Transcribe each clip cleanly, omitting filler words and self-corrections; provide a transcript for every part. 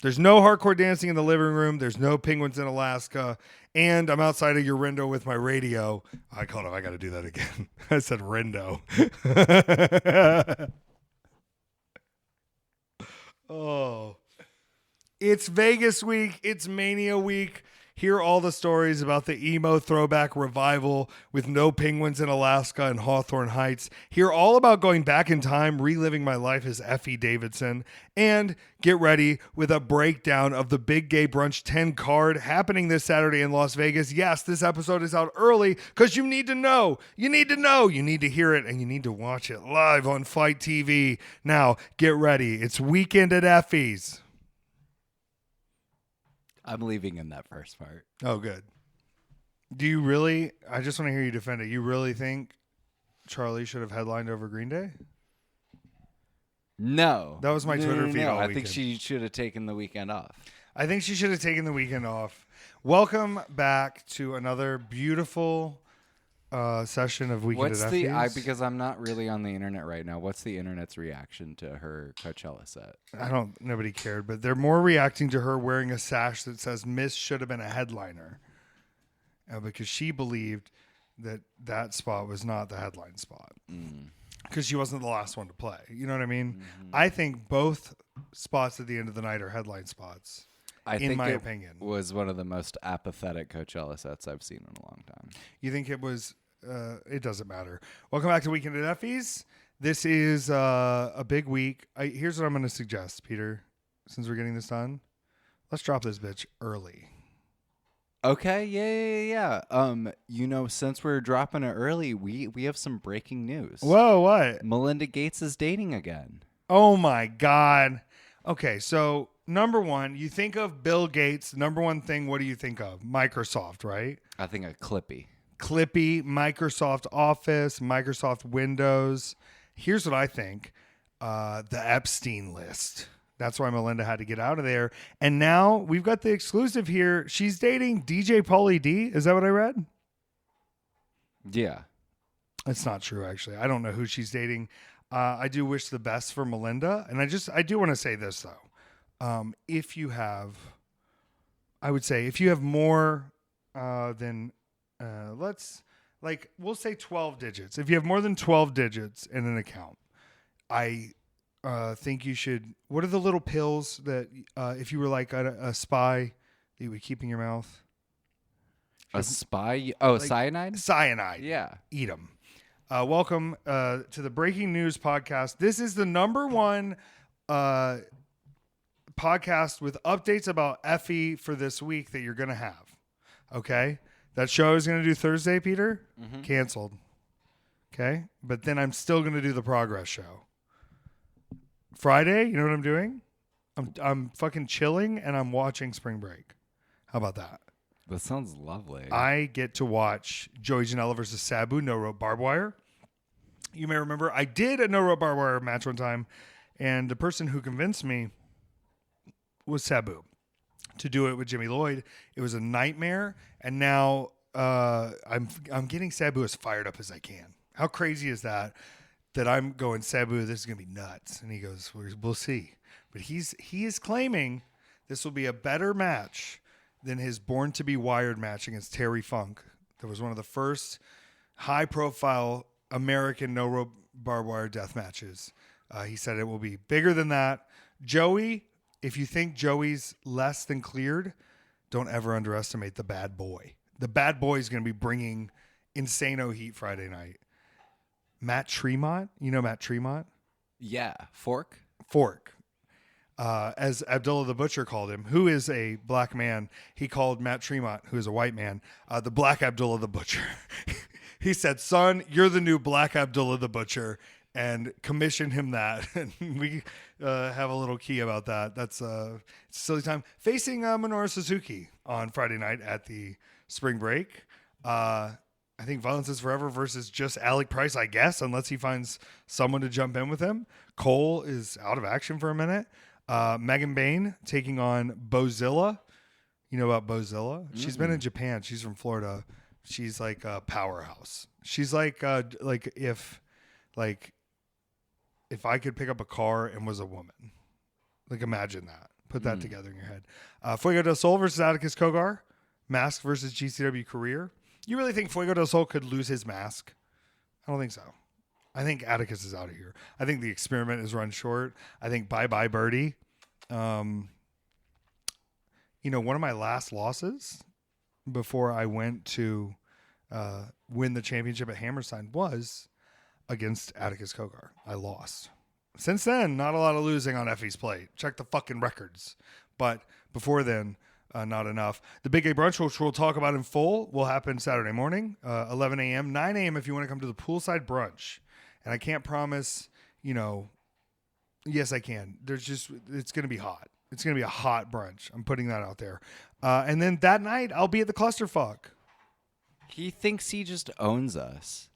There's no hardcore dancing in the living room. There's no penguins in Alaska. And I'm outside of your window with my radio. I called him. I got to do that again. I said Rindo. Oh. It's Vegas week. It's Mania week. Hear all the stories about the emo throwback revival with no penguins in Alaska and Hawthorne Heights. Hear all about going back in time, reliving my life as Effy Davidson. And get ready with a breakdown of the Big Gay Brunch 10 card happening this Saturday in Las Vegas. Yes, this episode is out early because you need to know. You need to know. You need to hear it, and you need to watch it live on Fight TV. Now, get ready. It's Weekend at Effy's. I'm leaving in that first part. Oh, good. Do you really? I just want to hear you defend it. You really think Charlie should have headlined over Green Day? No. That was my Twitter feed all I weekend. think she should have taken the weekend off. I think she should have taken the weekend off. Welcome back to another beautiful session of Weekend at Effy's. Because I'm not really on the internet right now. What's the internet's reaction to her Coachella set? Nobody cared, but they're more reacting to her wearing a sash that says Miss should have been a headliner. Because she believed that spot was not the headline spot. Because she wasn't the last one to play. You know what I mean? Mm-hmm. I think both spots at the end of the night are headline spots. In my opinion, was one of the most apathetic Coachella sets I've seen in a long time. You think it was? It doesn't matter. Welcome back to Weekend at Effy's. This is a big week. Here's what I'm going to suggest, Peter. Since we're getting this done, let's drop this bitch early. Okay, yeah. Since we're dropping it early, we have some breaking news. Whoa, what? Melinda Gates is dating again. Oh my God. Okay, so number one, you think of Bill Gates. Number one thing, what do you think of? Microsoft, right? I think of Clippy, Microsoft Office, Microsoft Windows. Here's what I think. The Epstein list. That's why Melinda had to get out of there. And now we've got the exclusive here. She's dating DJ Pauly D. Is that what I read? Yeah. It's not true, actually. I don't know who she's dating. I do wish the best for Melinda. And I do want to say this, though. If you have more than, we'll say 12 digits. If you have more than 12 digits in an account, I think you should. What are the little pills that if you were like a spy that you would keep in your mouth? A spy? Oh, like cyanide? Cyanide. Yeah. Eat them. Welcome to the Breaking News podcast. This is the number one podcast with updates about Effy for this week that you're going to have. Okay? That show is going to do Thursday, Peter. Mm-hmm. Canceled. Okay? But then I'm still going to do the Progress show. Friday, you know what I'm doing? I'm fucking chilling and I'm watching Spring Break. How about that? That sounds lovely. I get to watch Joey Janela versus Sabu, no rope barbed wire. You may remember I did a no rope barbed wire match one time, and the person who convinced me was Sabu to do it with Jimmy Lloyd. It was a nightmare, and now I'm getting Sabu as fired up as I can. How crazy is that? That I'm going, Sabu, this is gonna be nuts, and he goes, we'll see. But he is claiming this will be a better match than his Born to be Wired match against Terry Funk. That was one of the first high-profile American no-rope barbed wire death matches. He said it will be bigger than that. Joey, if you think Joey's less than cleared, don't ever underestimate the bad boy. The bad boy is going to be bringing insano heat Friday night. Matt Tremont, you know Matt Tremont? Yeah, Fork. As Abdullah the Butcher called him, who is a black man. He called Matt Tremont, who is a white man, the Black Abdullah the Butcher. He said, son, you're the new Black Abdullah the Butcher, and commissioned him that. And we have a little key about that. That's it's a silly time. Facing Minoru Suzuki on Friday night at the Spring Break. I think Violence is Forever versus just Alec Price, I guess, unless he finds someone to jump in with him. Cole is out of action for a minute. Megan Bain taking on Bozilla. You know about Bozilla? Mm-hmm. She's been in Japan. She's from Florida. She's like a powerhouse. She's like if I could pick up a car and was a woman. Like imagine that. Put that together in your head. Fuego del Sol versus Atticus Cogar. Mask versus GCW Career. You really think Fuego del Sol could lose his mask? I don't think so. I think Atticus is out of here. I think the experiment is run short. I think bye-bye Birdie. One of my last losses before I went to win the championship at Hammerstein was against Atticus Cogar. I lost. Since then, not a lot of losing on Effy's plate. Check the fucking records. But before then, not enough. The Big Gay Brunch, which we'll talk about in full, will happen Saturday morning, 11 a.m., 9 a.m. if you want to come to the poolside brunch. And I can't promise, yes, I can. It's going to be hot. It's going to be a hot brunch. I'm putting that out there. And then that night, I'll be at the Clusterfuck. He thinks he just owns us.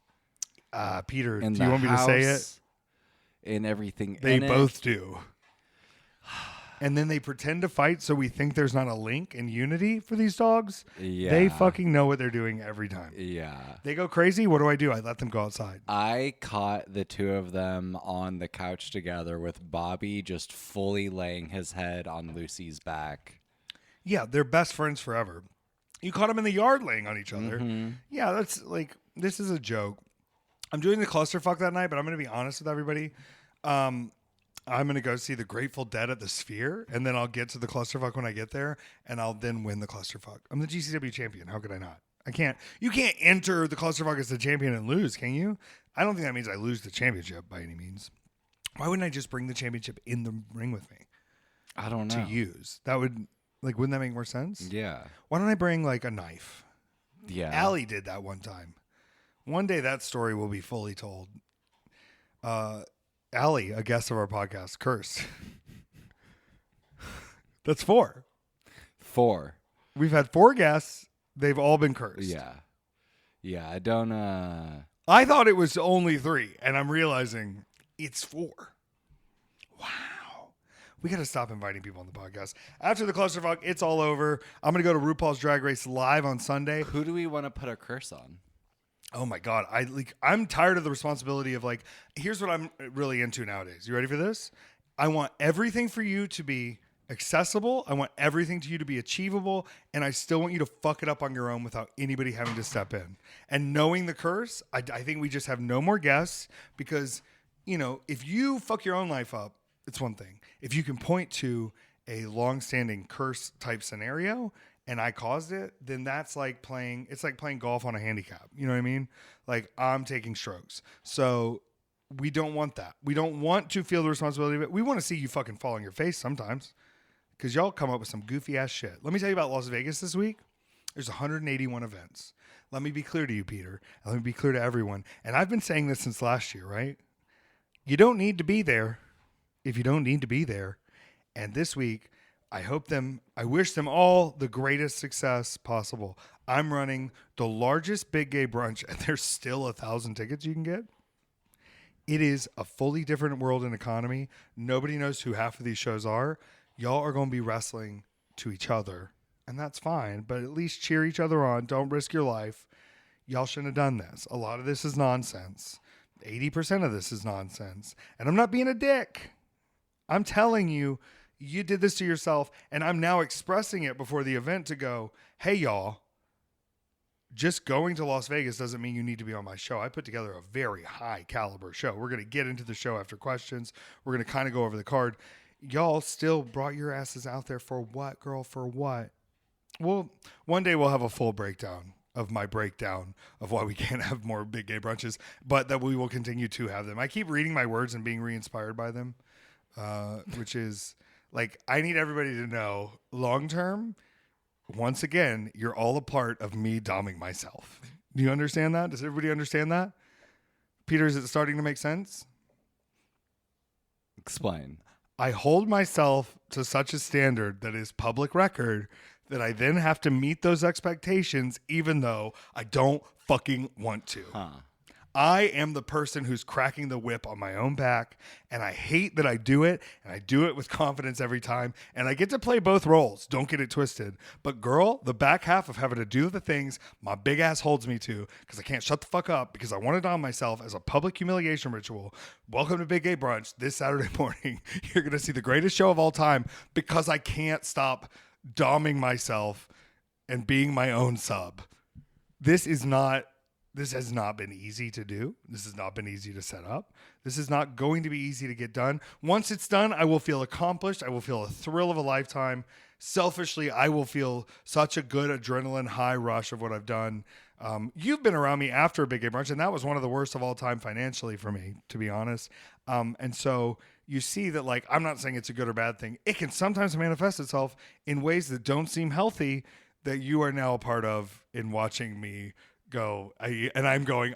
Peter, do you want me to say it? And everything. They both do. And then they pretend to fight so we think there's not a link in unity for these dogs. Yeah. They fucking know what they're doing every time. Yeah. They go crazy. What do? I let them go outside. I caught the two of them on the couch together with Bobby just fully laying his head on Lucy's back. Yeah, they're best friends forever. You caught them in the yard laying on each other. Mm-hmm. Yeah, that's this is a joke. I'm doing the clusterfuck that night, but I'm going to be honest with everybody. I'm going to go see the Grateful Dead at the Sphere, and then I'll get to the clusterfuck when I get there, and I'll then win the clusterfuck. I'm the GCW champion. How could I not? I can't. You can't enter the clusterfuck as the champion and lose, can you? I don't think that means I lose the championship by any means. Why wouldn't I just bring the championship in the ring with me? I don't know. To use. That would, wouldn't that make more sense? Yeah. Why don't I bring, a knife? Yeah. Allie did that one time. One day that story will be fully told. Allie, a guest of our podcast, cursed. That's 4. 4. We've had 4 guests. They've all been cursed. Yeah. Yeah, I don't I thought it was only 3, and I'm realizing it's 4. Wow. We got to stop inviting people on the podcast. After the clusterfuck, it's all over. I'm going to go to RuPaul's Drag Race live on Sunday. Who do we want to put a curse on? Oh my God. I'm tired of the responsibility of here's what I'm really into nowadays. You ready for this? I want everything for you to be accessible. I want everything to you to be achievable. And I still want you to fuck it up on your own without anybody having to step in. And knowing the curse, I think we just have no more guests because, if you fuck your own life up, it's one thing. If you can point to a long-standing curse type scenario and I caused it, then that's like playing golf on a handicap. You know what I mean? I'm taking strokes. So we don't want that. We don't want to feel the responsibility of it. We want to see you fucking fall on your face sometimes because y'all come up with some goofy ass shit. Let me tell you about Las Vegas this week. There's 181 events. Let me be clear to you, Peter. And let me be clear to everyone. And I've been saying this since last year, right? You don't need to be there if you don't need to be there. And this week, I wish them all the greatest success possible. I'm running the largest big gay brunch, and there's still 1,000 tickets you can get. It is a fully different world and economy. Nobody knows who half of these shows are. Y'all are going to be wrestling to each other, and that's fine, but at least cheer each other on. Don't risk your life. Y'all shouldn't have done this. A lot of this is nonsense. 80% of this is nonsense. And I'm not being a dick. I'm telling you, you did this to yourself, and I'm now expressing it before the event to go, hey, y'all, just going to Las Vegas doesn't mean you need to be on my show. I put together a very high caliber show. We're going to get into the show after questions. We're going to kind of go over the card. Y'all still brought your asses out there for what, girl? For what? Well, one day we'll have a full breakdown of my breakdown of why we can't have more big gay brunches, but that we will continue to have them. I keep reading my words and being re-inspired by them, which is... I need everybody to know, long term, once again, you're all a part of me doming myself. Do you understand that? Does everybody understand that? Peter, is it starting to make sense? Explain. I hold myself to such a standard that is public record that I then have to meet those expectations even though I don't fucking want to. Huh. I am the person who's cracking the whip on my own back, and I hate that I do it, and I do it with confidence every time, and I get to play both roles. Don't get it twisted. But girl, the back half of having to do the things my big ass holds me to because I can't shut the fuck up because I want to dom myself as a public humiliation ritual. Welcome to Big Gay Brunch. This Saturday morning, you're going to see the greatest show of all time because I can't stop doming myself and being my own sub. This has not been easy to do. This has not been easy to set up. This is not going to be easy to get done. Once it's done, I will feel accomplished. I will feel a thrill of a lifetime. Selfishly, I will feel such a good adrenaline high rush of what I've done. You've been around me after a Big Gay Brunch, and that was one of the worst of all time financially for me, to be honest. And so you see that, like, I'm not saying it's a good or bad thing. It can sometimes manifest itself in ways that don't seem healthy that you are now a part of in watching me go. I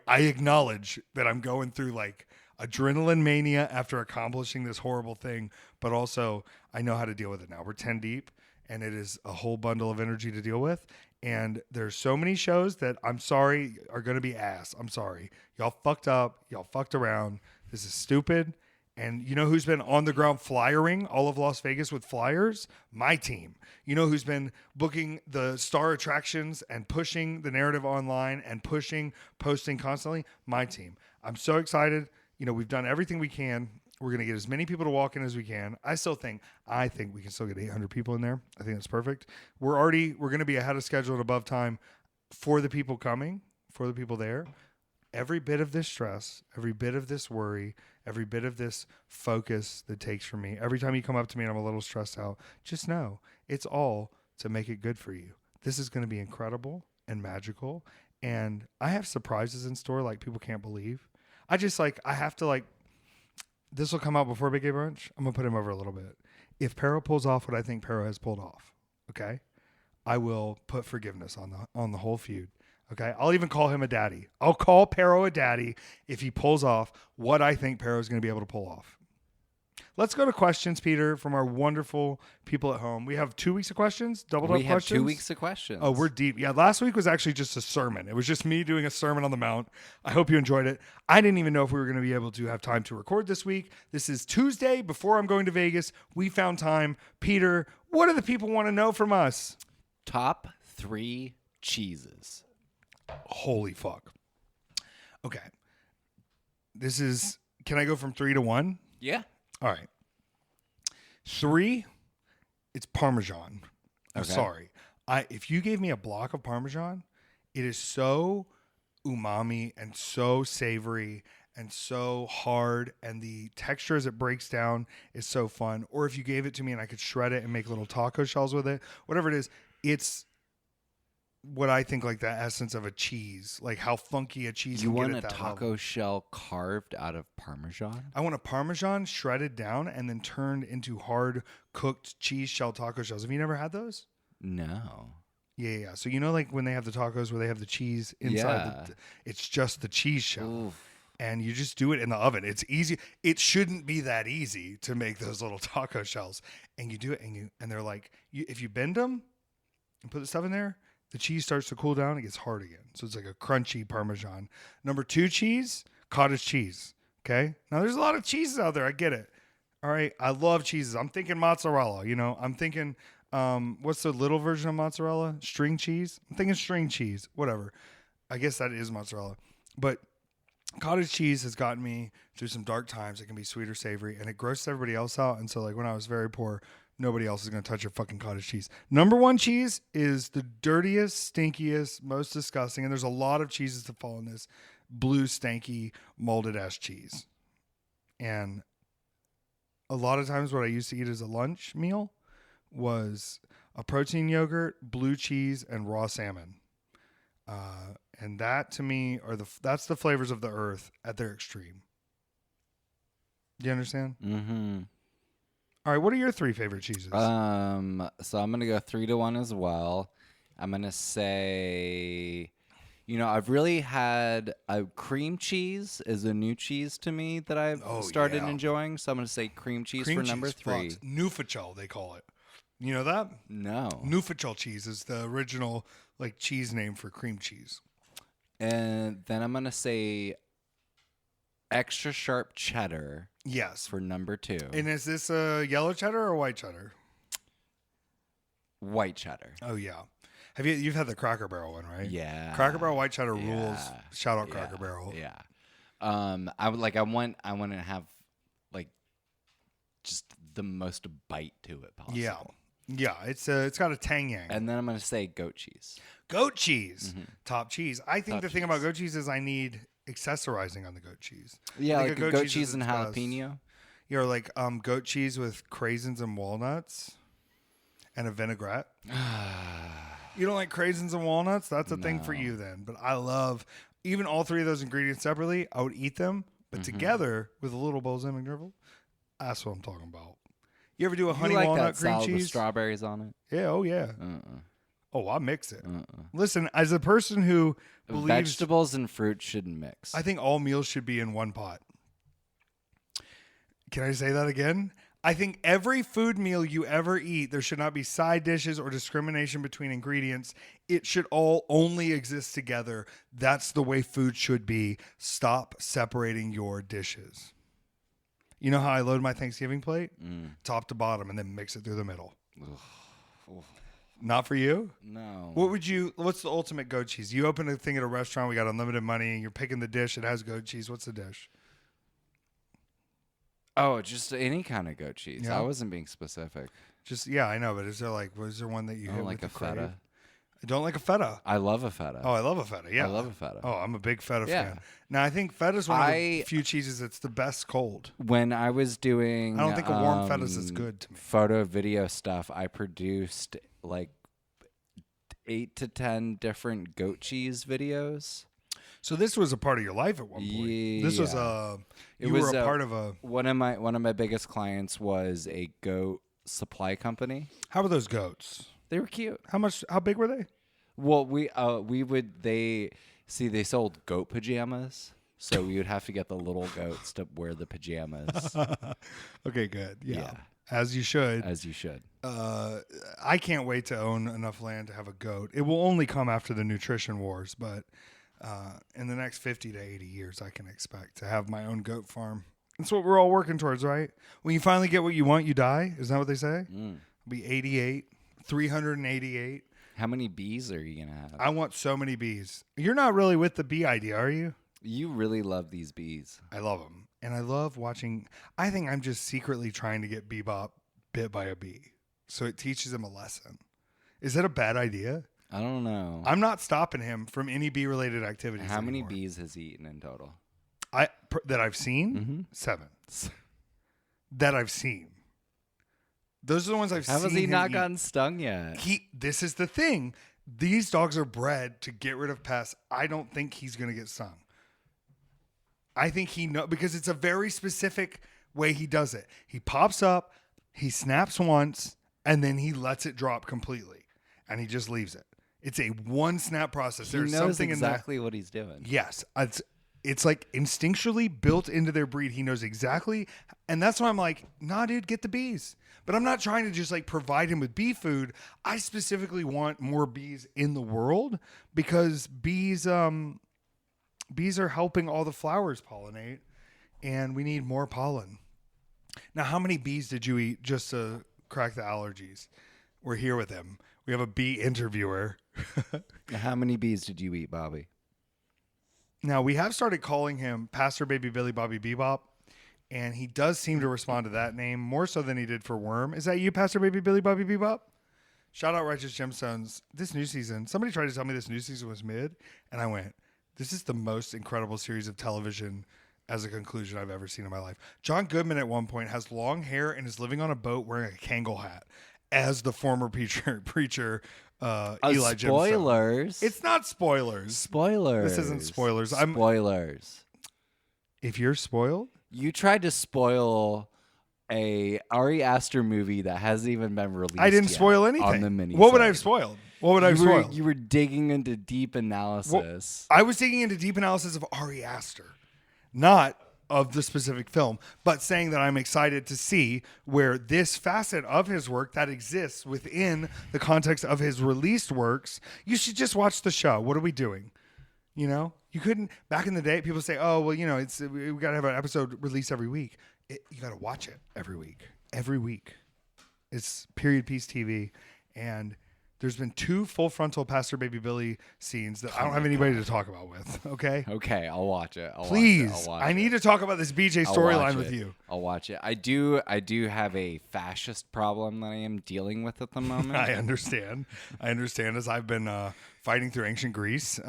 acknowledge that I'm going through like adrenaline mania after accomplishing this horrible thing, but also I know how to deal with it now. We're 10 deep and it is a whole bundle of energy to deal with. And there's so many shows that I'm sorry are going to be ass. I'm sorry. Y'all fucked up. Y'all fucked around. This is stupid. And you know who's been on the ground flyering all of Las Vegas with flyers? My team. You know who's been booking the star attractions and pushing the narrative online and posting constantly? My team. I'm so excited. You know, we've done everything we can. We're going to get as many people to walk in as we can. I think we can still get 800 people in there. I think that's perfect. We're going to be ahead of schedule and above time for the people coming, for the people there. Every bit of this stress, every bit of this worry, every bit of this focus that takes from me, every time you come up to me and I'm a little stressed out, just know it's all to make it good for you. This is going to be incredible and magical. And I have surprises in store like people can't believe. I have to this will come out before Big Gay Brunch. I'm going to put him over a little bit. If Pero pulls off what I think Pero has pulled off, okay, I will put forgiveness on the whole feud. Okay, I'll even call him a daddy. I'll call Pero a daddy if he pulls off what I think Pero is going to be able to pull off. Let's go to questions, Peter, from our wonderful people at home. We have 2 weeks of questions, doubled up questions. We have 2 weeks of questions. Oh, we're deep. Yeah, last week was actually just a sermon. It was just me doing a sermon on the Mount. I hope you enjoyed it. I didn't even know if we were going to be able to have time to record this week. This is Tuesday before I'm going to Vegas. We found time. Peter, what do the people want to know from us? Top 3 cheeses. Holy fuck. Okay. Can I go from 3 to 1? Yeah. All right. 3, it's Parmesan. I'm sorry. If you gave me a block of Parmesan, it is so umami and so savory and so hard, and the texture as it breaks down is so fun. Or if you gave it to me and I could shred it and make little taco shells with it, whatever it is, it's what I think like the essence of a cheese, like how funky a cheese You can want get a at that taco level. shell carved out of Parmesan? I want a Parmesan shredded down and then turned into hard cooked cheese shell taco shells. Have you never had those? No. Yeah. So you know, like when they have the tacos where they have the cheese inside, it's just the cheese shell. Oof. And you just do it in the oven. It's easy. It shouldn't be that easy to make those little taco shells. And you do it, and they're like, if you bend them and put the stuff in there, the cheese starts to cool down. It gets hard again. So it's like a crunchy Parmesan. Number 2 cheese, cottage cheese. Okay. Now there's a lot of cheeses out there. I get it. All right. I love cheeses. I'm thinking mozzarella. You know, I'm thinking, what's the little version of mozzarella? String cheese. I'm thinking string cheese. Whatever. I guess that is mozzarella. But cottage cheese has gotten me through some dark times. It can be sweet or savory, and it grosses everybody else out. And so, like, when I was very poor, nobody else is going to touch your fucking cottage cheese. Number 1 cheese is the dirtiest, stinkiest, most disgusting. And there's a lot of cheeses that fall in this blue, stanky, molded ass cheese. And a lot of times what I used to eat as a lunch meal was a protein yogurt, blue cheese, and raw salmon. And that to me that's the flavors of the earth at their extreme. Do you understand? Mm-hmm. All right, what are your 3 favorite cheeses? So I'm gonna go 3 to 1 as well. I'm gonna say, I've really had cream cheese is a new cheese to me that I've started enjoying. So I'm gonna say cream cheese for number 3. Nufachel, they call it. You know that? No. Nufachel cheese is the original cheese name for cream cheese. And then I'm gonna say extra sharp cheddar Yes. for number 2. And is this a yellow cheddar or white cheddar? White cheddar. Oh yeah. You've had the Cracker Barrel one, right? Yeah. Cracker Barrel white cheddar rules. Yeah. Shout out Cracker Barrel. Yeah. I want to have like just the most bite to it possible. Yeah. Yeah, it's got a tang yang. And then I'm going to say goat cheese. Goat cheese. Top cheese. I think Top the thing cheese. about goat cheese is I need accessorizing on the goat cheese. Yeah, I like think a goat is cheese and its best. jalapeno. You know, like goat cheese with craisins and walnuts and a vinaigrette. You don't like craisins and walnuts? That's a thing for you then. But I love even all 3 of those ingredients separately. I would eat them, but together with a little balsamic drizzle. That's what I'm talking about. You ever do a honey you like walnut that cream salad with cheese? strawberries on it? Yeah. Oh yeah. Uh-uh. Oh, I mix it. Listen, as a person who believes Vegetables and fruit shouldn't mix. I think all meals should be in one pot. Can I say that again? I think every food meal you ever eat, there should not be side dishes or discrimination between ingredients. It should all only exist together. That's the way food should be. Stop separating your dishes. You know how I load my Thanksgiving plate? Top to bottom and then mix it through the middle. Not for you? No. What's the ultimate goat cheese? You open a thing at a restaurant, we got unlimited money, and you're picking the dish, it has goat cheese. What's the dish? Oh, just any kind of goat cheese. Yeah. I wasn't being specific. Yeah, I know, but is there one that you I hit don't like a with the crave? feta. I don't like a feta. I love a feta. Oh, I love a feta. Yeah. I love a feta. Oh, I'm a big feta Yeah. fan. Now, I think feta's one of the few cheeses that's the best cold. When I was doing I don't think a warm feta's as good to me. Photo video stuff, I produced like 8 to 10 different goat cheese videos. So this was a part of your life at one point. This was you were a part of a. One of my biggest clients was a goat supply company. How were those goats? They were cute. How big were they? Well, they sold goat pajamas, so we would have to get the little goats to wear the pajamas. Okay, good. Yeah. Yeah. As you should. As you should. I can't wait to own enough land to have a goat. It will only come after the nutrition wars, but in the next 50 to 80 years, I can expect to have my own goat farm. That's what we're all working towards, right? When you finally get what you want, you die. Isn't that what they say? Be 88, 388. How many bees are you going to have? I want so many bees. You're not really with the bee idea, are you? You really love these bees. I love them. And I love watching. I think I'm just secretly trying to get Bebop bit by a bee. So it teaches him a lesson. Is that a bad idea? I don't know. I'm not stopping him from any bee-related activities. How many anymore. bees has he eaten in total? That I've seen? 7. That I've seen. Those are the ones I've seen. How has he him not eat. gotten stung yet? This is the thing. These dogs are bred to get rid of pests. I don't think he's going to get stung. I think because it's a very specific way he does it. He pops up, he snaps once, and then he lets it drop completely, and he just leaves it. It's a one snap process. He There's knows something exactly what he's doing. Yes, it's like instinctually built into their breed. He knows exactly, and that's why I'm like, nah, dude, get the bees. But I'm not trying to just like provide him with bee food. I specifically want more bees in the world because bees are helping all the flowers pollinate, and we need more pollen. Now, how many bees did you eat just to crack the allergies? We're here with him. We have a bee interviewer. How many bees did you eat, Bobby? Now, we have started calling him Pastor Baby Billy Bobby Bebop, and he does seem to respond to that name more so than he did for Worm. Is that you, Pastor Baby Billy Bobby Bebop? Shout out Righteous Gemstones. This new season, somebody tried to tell me this new season was mid, and I went, this is the most incredible series of television as a conclusion I've ever seen in my life. John Goodman at one point has long hair and is living on a boat wearing a Kangol hat as the former preacher Eli Spoilers. Gemstone. It's not spoilers. Spoilers. This isn't spoilers. Spoilers. If you're spoiled? You tried to spoil a Ari Aster movie that hasn't even been released. I didn't yet spoil anything. on the mini. What would I have spoiled? What would I have spoiled? You were digging into deep analysis. I was digging into deep analysis of Ari Aster, not of the specific film, but saying that I'm excited to see where this facet of his work that exists within the context of his released works. You should just watch the show. What are we doing? You know, You couldn't back in the day. People say, "Oh, well, we got to have an episode released every week." You got to watch it every week. Every week, it's period piece TV, and there's been 2 full frontal Pastor Baby Billy scenes that I don't have anybody to talk about with. Okay. Okay, I'll watch it. Please, I need to talk about this BJ storyline with you. I'll watch it. I do have a fascist problem that I am dealing with at the moment. I understand as I've been fighting through ancient Greece.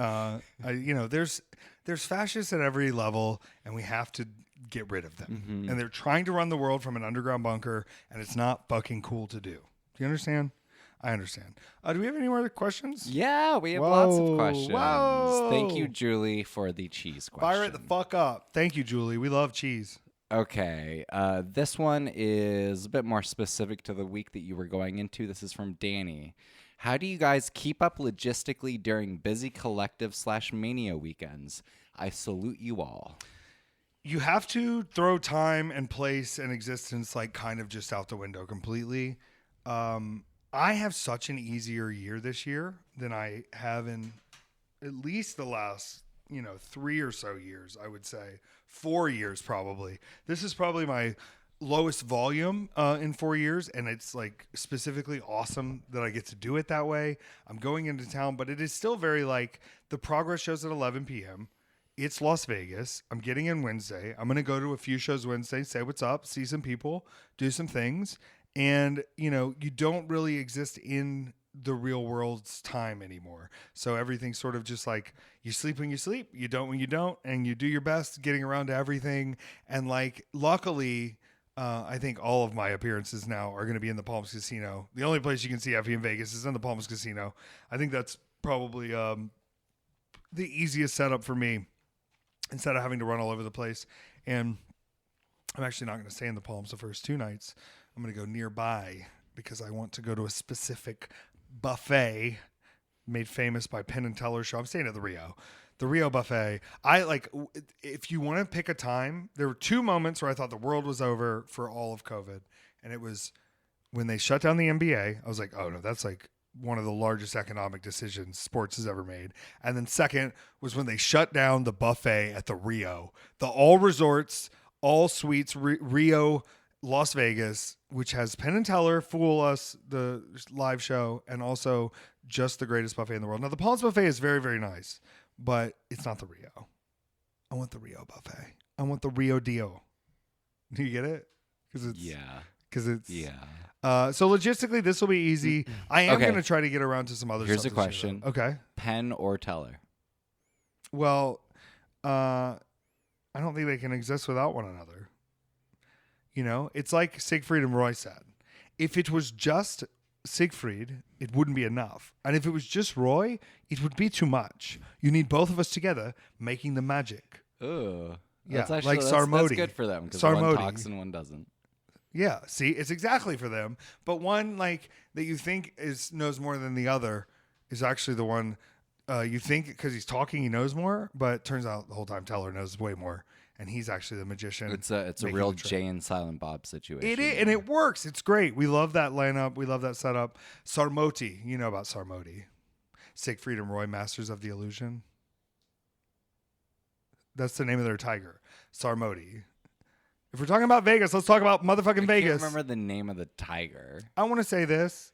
There's fascists at every level, and we have to get rid of them. Mm-hmm. And they're trying to run the world from an underground bunker, and it's not fucking cool to do. Do you understand? I understand. Do we have any more questions? Yeah, we have lots of questions. Whoa. Thank you, Julie, for the cheese question. Fire it the fuck up. Thank you, Julie. We love cheese. Okay. This one is a bit more specific to the week that you were going into. This is from Danny. How do you guys keep up logistically during busy collective/mania weekends? I salute you all. You have to throw time and place and existence like kind of just out the window completely. I have such an easier year this year than I have in at least the last, 3 or so years, I would say. 4 years probably. This is probably my lowest volume in 4 years, and it's like specifically awesome that I get to do it that way. I'm going into town, but it is still very like the progress shows at 11 p.m. It's Las Vegas. I'm getting in Wednesday. I'm going to go to a few shows Wednesday, say what's up, see some people, do some things. And, you don't really exist in the real world's time anymore. So everything's sort of just like you sleep when you sleep, you don't when you don't, and you do your best getting around to everything. And like, luckily, I think all of my appearances now are going to be in the Palms Casino. The only place you can see Effy in Vegas is in the Palms Casino. I think that's probably the easiest setup for me instead of having to run all over the place. And I'm actually not going to stay in the Palms the first 2 nights. I'm going to go nearby because I want to go to a specific buffet made famous by Penn and Teller show. I'm staying at the Rio buffet. If you want to pick a time, there were 2 moments where I thought the world was over for all of COVID. And it was when they shut down the NBA. I was like, oh no, that's like one of the largest economic decisions sports has ever made. And then second was when they shut down the buffet at the Rio, the all resorts, all suites, Rio, Las Vegas, which has Penn and Teller, Fool Us, the live show, and also just the greatest buffet in the world. Now, the Palms buffet is very, very nice, but it's not the Rio. I want the Rio buffet. I want the Rio deal. Do you get it? So logistically, this will be easy. I am going to try to get around to some other stuff. Here's a question. Okay. Penn or Teller? Well, I don't think they can exist without one another. It's like Siegfried and Roy said. If it was just Siegfried, it wouldn't be enough. And if it was just Roy, it would be too much. You need both of us together making the magic. Ugh. Yeah, actually, like Sarmodi. That's good for them because one talks and one doesn't. Yeah, see, it's exactly for them. But one like that you think knows more than the other is actually the one you think because he's talking he knows more, but turns out the whole time Teller knows way more. And he's actually the magician. It's a real Jay and Silent Bob situation. It is, and it works. It's great. We love that lineup. We love that setup. Sarmoti, you know about Sarmoti. Siegfried and Roy, Masters of the Illusion. That's the name of their tiger. Sarmoti. If we're talking about Vegas, let's talk about motherfucking Vegas. I can't remember the name of the tiger. I want to say this.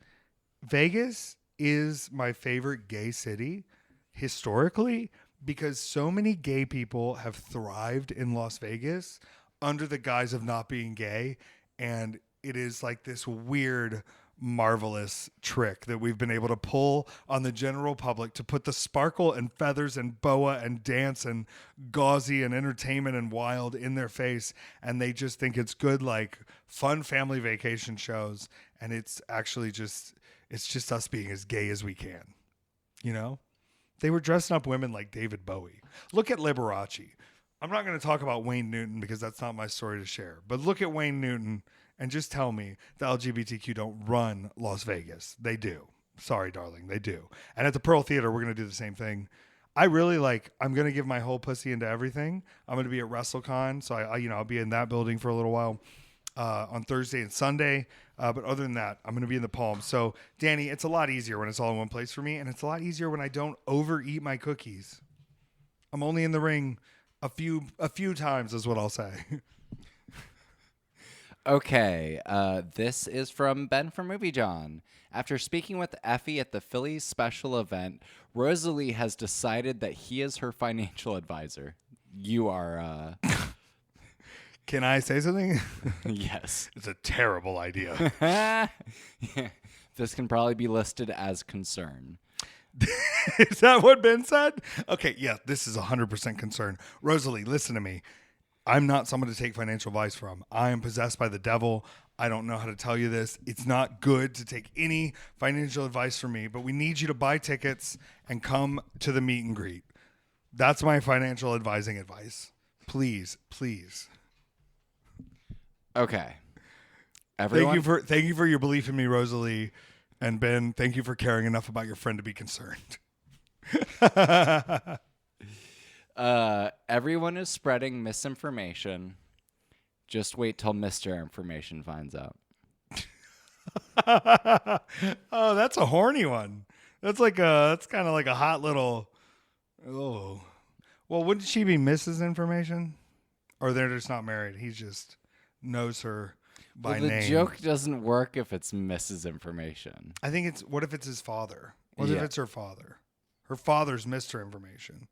Vegas is my favorite gay city historically, because so many gay people have thrived in Las Vegas under the guise of not being gay. And it is like this weird, marvelous trick that we've been able to pull on the general public to put the sparkle and feathers and boa and dance and gauzy and entertainment and wild in their face. And they just think it's good, like fun family vacation shows. And it's actually just us being as gay as we can, They were dressing up women like David Bowie. Look at Liberace. I'm not going to talk about Wayne Newton because that's not my story to share. But look at Wayne Newton and just tell me the LGBTQ don't run Las Vegas. They do. Sorry, darling. They do. And at the Pearl Theater, we're going to do the same thing. I really I'm going to give my whole pussy into everything. I'm going to be at WrestleCon. So I'll be in that building for a little while. On Thursday and Sunday. But other than that, I'm going to be in the Palms. So, Danny, it's a lot easier when it's all in one place for me. And it's a lot easier when I don't overeat my cookies. I'm only in the ring a few times is what I'll say. Okay, this is from Ben from Movie John. After speaking with Effy at the Phillies special event, Rosalie has decided that he is her financial advisor. You are, Can I say something? yes. It's a terrible idea. Yeah. This can probably be listed as concern. Is that what Ben said? Okay, yeah, this is 100% concern. Rosalie, listen to me. I'm not someone to take financial advice from. I am possessed by the devil. I don't know how to tell you this. It's not good to take any financial advice from me, but we need you to buy tickets and come to the meet and greet. That's my financial advising advice. Please, please. Okay. Everyone, Thank you for your belief in me, Rosalie. And Ben, thank you for caring enough about your friend to be concerned. Everyone is spreading misinformation. Just wait till Mr. Information finds out. Oh, that's a horny one. That's kind of like a hot little. Oh, well, wouldn't she be Mrs. Information? Or they're just not married. He just knows her by the name. joke doesn't work if it's Mrs. Information. I think it's. What if it's his father? What Yeah. if it's her father? Her father's Mr. Information.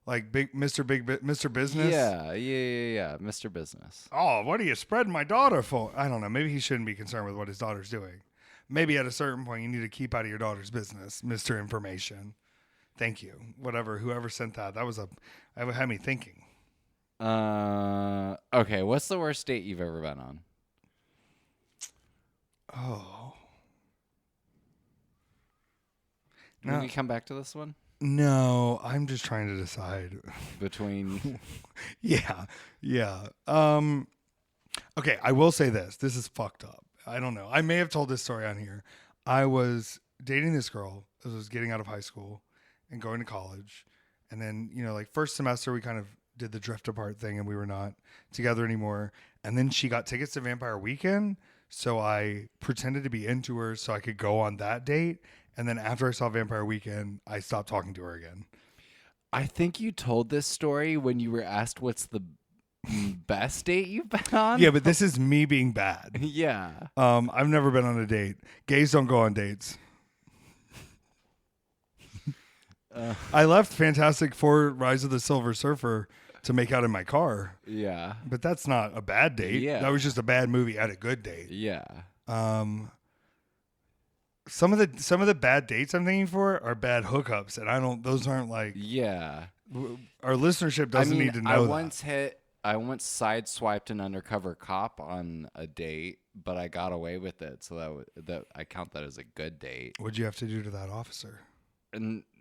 Like Mr. Business? Yeah. Mr. Business. Oh, what are you spreading my daughter for? I don't know. Maybe he shouldn't be concerned with what his daughter's doing. Maybe at a certain point you need to keep out of your daughter's business, Mr. Information. Thank you. Whoever sent that. That had me thinking. Okay, what's the worst date you've ever been on? Oh. Can we come back to this one? No, I'm just trying to decide. Between Yeah. Okay, I will say this. This is fucked up. I don't know. I may have told this story on here. I was dating this girl as I was getting out of high school and going to college. And then, like first semester, we kind of did the drift apart thing and we were not together anymore. And then she got tickets to Vampire Weekend. So I pretended to be into her so I could go on that date. And then after I saw Vampire Weekend, I stopped talking to her again. I think you told this story when you were asked what's the best date you've been on. Yeah, but this is me being bad. Yeah. I've never been on a date. Gays don't go on dates. I left Fantastic Four: Rise of the Silver Surfer to make out in my car. Yeah. But that's not a bad date. Yeah. That was just a bad movie at a good date. Yeah. Some of the bad dates I'm thinking for are bad hookups, and those aren't like. Yeah. Our listenership doesn't need to know I once sideswiped an undercover cop on a date, but I got away with it, so that I count that as a good date. What'd you have to do to that officer?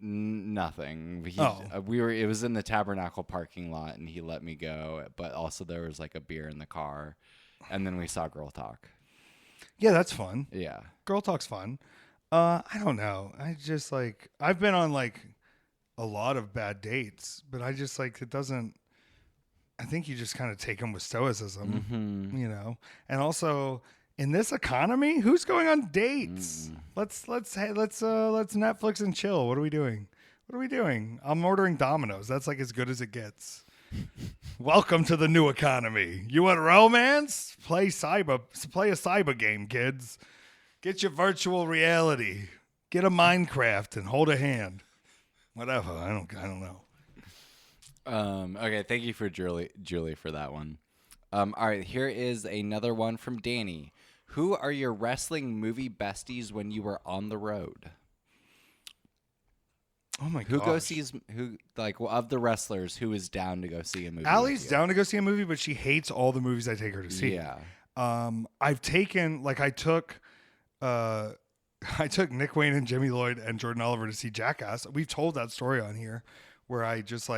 Nothing. It was in the Tabernacle parking lot, and he let me go. But also there was like a beer in the car, and then we saw Girl Talk. Yeah, that's fun. Yeah, Girl Talk's fun. I don't know. I just I've been on a lot of bad dates, but I just it doesn't. I think you just kind of take them with stoicism, and also. In this economy, who's going on dates? Let's Netflix and chill. What are we doing? I'm ordering Domino's. That's as good as it gets. Welcome to the new economy. You want romance? Play a cyber game, kids. Get your virtual reality. Get a Minecraft and hold a hand. Whatever. I don't know. Okay, thank you for Julie for that one. All right, here is another one from Danny. Who are your wrestling movie besties when you were on the road? Oh my god! Of the wrestlers, who is down to go see a movie? Allie's down to go see a movie, but she hates all the movies I take her to see. Yeah. I've taken I took Nick Wayne and Jimmy Lloyd and Jordan Oliver to see Jackass. We've told that story on here, where I just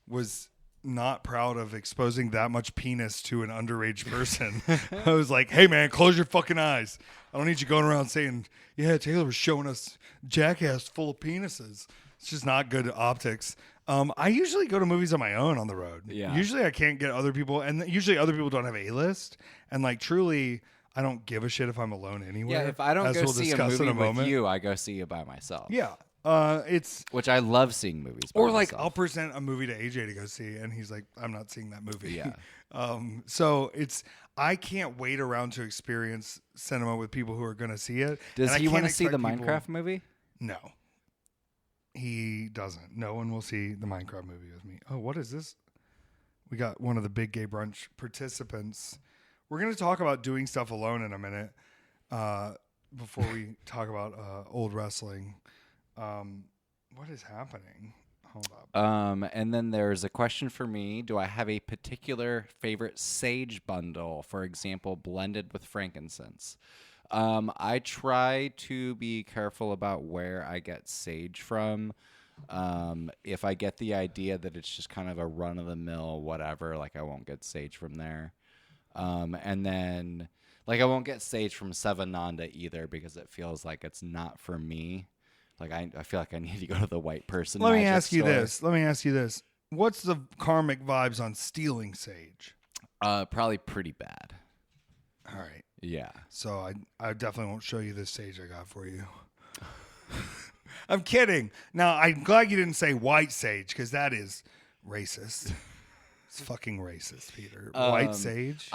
was not proud of exposing that much penis to an underage person. I was like, hey man, close your fucking eyes. I don't need you going around saying, yeah, Taylor was showing us Jackass full of penises. It's just not good optics. I usually go to movies on my own on the road. Yeah. Usually I can't get other people, and usually other people don't have A-list. And truly, I don't give a shit if I'm alone anywhere. Yeah, if I don't as go we'll see a discuss movie in a moment. with you, I go see it by myself. Yeah. It's Which I love seeing movies. By or like myself. I'll present a movie to AJ to go see, and he's like, "I'm not seeing that movie." Yeah. So I can't wait around to experience cinema with people who are going to see it. Does and I he want to can't see the expect people- Minecraft movie? No, he doesn't. No one will see the Minecraft movie with me. Oh, what is this? We got one of the big gay brunch participants. We're going to talk about doing stuff alone in a minute. Before we talk about old wrestling, what is happening? Hold up. And then there's a question for me. Do I have a particular favorite sage bundle? For example, blended with frankincense. I try to be careful about where I get sage from. If I get the idea that it's just kind of a run-of-the-mill whatever, like I won't get sage from there. And then, like, I won't get sage from Savananda either because it feels like it's not for me. Like, I feel like I need to go to the white person. Let me magic ask you store. this. Let me ask you this. What's the karmic vibes on stealing sage? Probably pretty bad. All right. Yeah. So I definitely won't show you this sage I got for you. I'm kidding. Now, I'm glad you didn't say white sage because that is racist. It's fucking racist, Peter. White sage?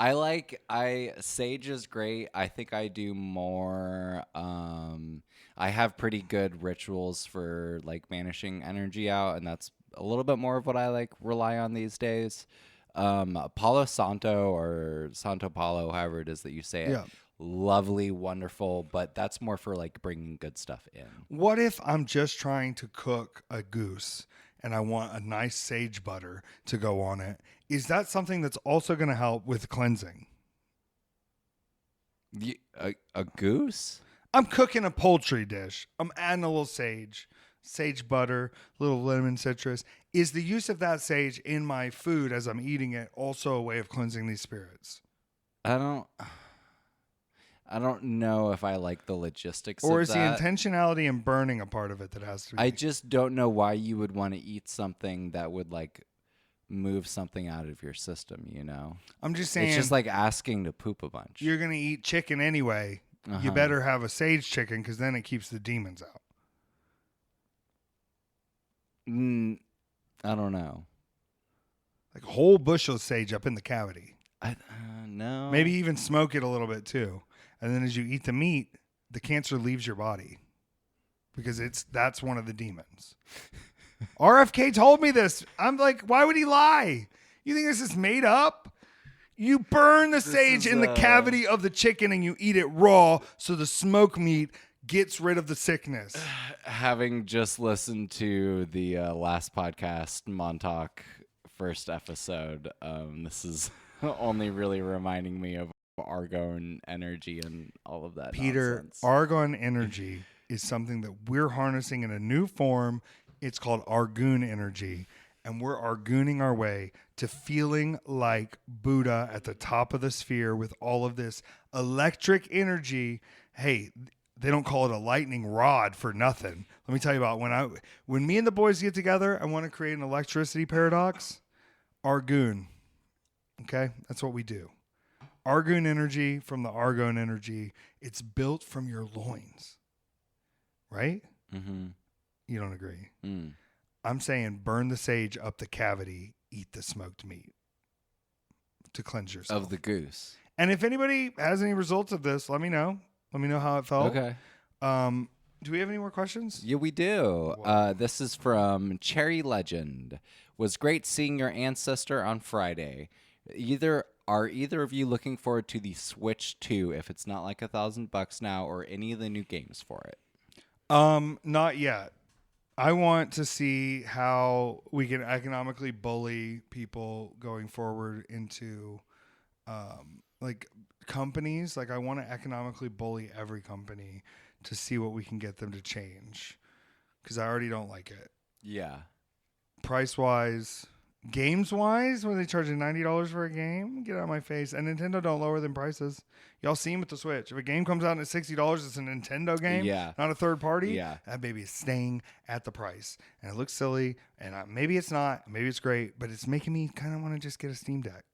Sage is great. I think I do more. I have pretty good rituals for like banishing energy out, and that's a little bit more of what I like rely on these days. Palo Santo or Santo Palo, however it is that you say it. Yeah. Lovely, wonderful, but that's more for like bringing good stuff in. What if I'm just trying to cook a goose and I want a nice sage butter to go on it? Is that something that's also going to help with cleansing? A goose? I'm cooking a poultry dish. I'm adding a little sage butter, a little lemon citrus. Is the use of that sage in my food as I'm eating it also a way of cleansing these spirits? I don't know if I like the logistics Or of is that. the intentionality and burning a part of it that has to be? I just don't know why you would want to eat something that would like move something out of your system, you know? I'm just saying. It's just like asking to poop a bunch. You're going to eat chicken anyway. You better have a sage chicken because then it keeps the demons out. I don't know. Like a whole bushel of sage up in the cavity. No. Maybe even smoke it a little bit too. And then as you eat the meat, the cancer leaves your body because that's one of the demons. RFK told me this. I'm like, why would he lie? You think this is made up? You burn the sage in the cavity of the chicken and you eat it raw so the smoked meat gets rid of the sickness. Having just listened to the last podcast, Montauk first episode, this is only really reminding me of argon energy and all of that Peter, nonsense. argon energy is something that we're harnessing in a new form. It's called argoon energy. And we're argooning our way to feeling like Buddha at the top of the sphere with all of this electric energy. Hey, they don't call it a lightning rod for nothing. Let me tell you about when me and the boys get together, I want to create an electricity paradox. Argoon. Okay? That's what we do. Argoon energy from the argon energy. It's built from your loins. Right? Mm-hmm. You don't agree? Mm. I'm saying burn the sage up the cavity, eat the smoked meat to cleanse yourself. Of the goose. And if anybody has any results of this, let me know. Let me know how it felt. Okay. Do we have any more questions? Yeah, we do. This is from Cherry Legend. Was great seeing your ancestor on Friday. Are either of you looking forward to the Switch 2 if it's not like $1,000 now, or any of the new games for it? Not yet. I want to see how we can economically bully people going forward into like companies. Like I want to economically bully every company to see what we can get them to change, because I already don't like it. Yeah. Price wise, games wise, when they charging $90 for a game, get out of my face. And Nintendo don't lower them prices. Y'all seen with the Switch. If a game comes out at $60, it's a Nintendo game, not a third party. Yeah. That baby is staying at the price. And it looks silly. And maybe it's not. Maybe it's great. But it's making me kind of want to just get a Steam Deck.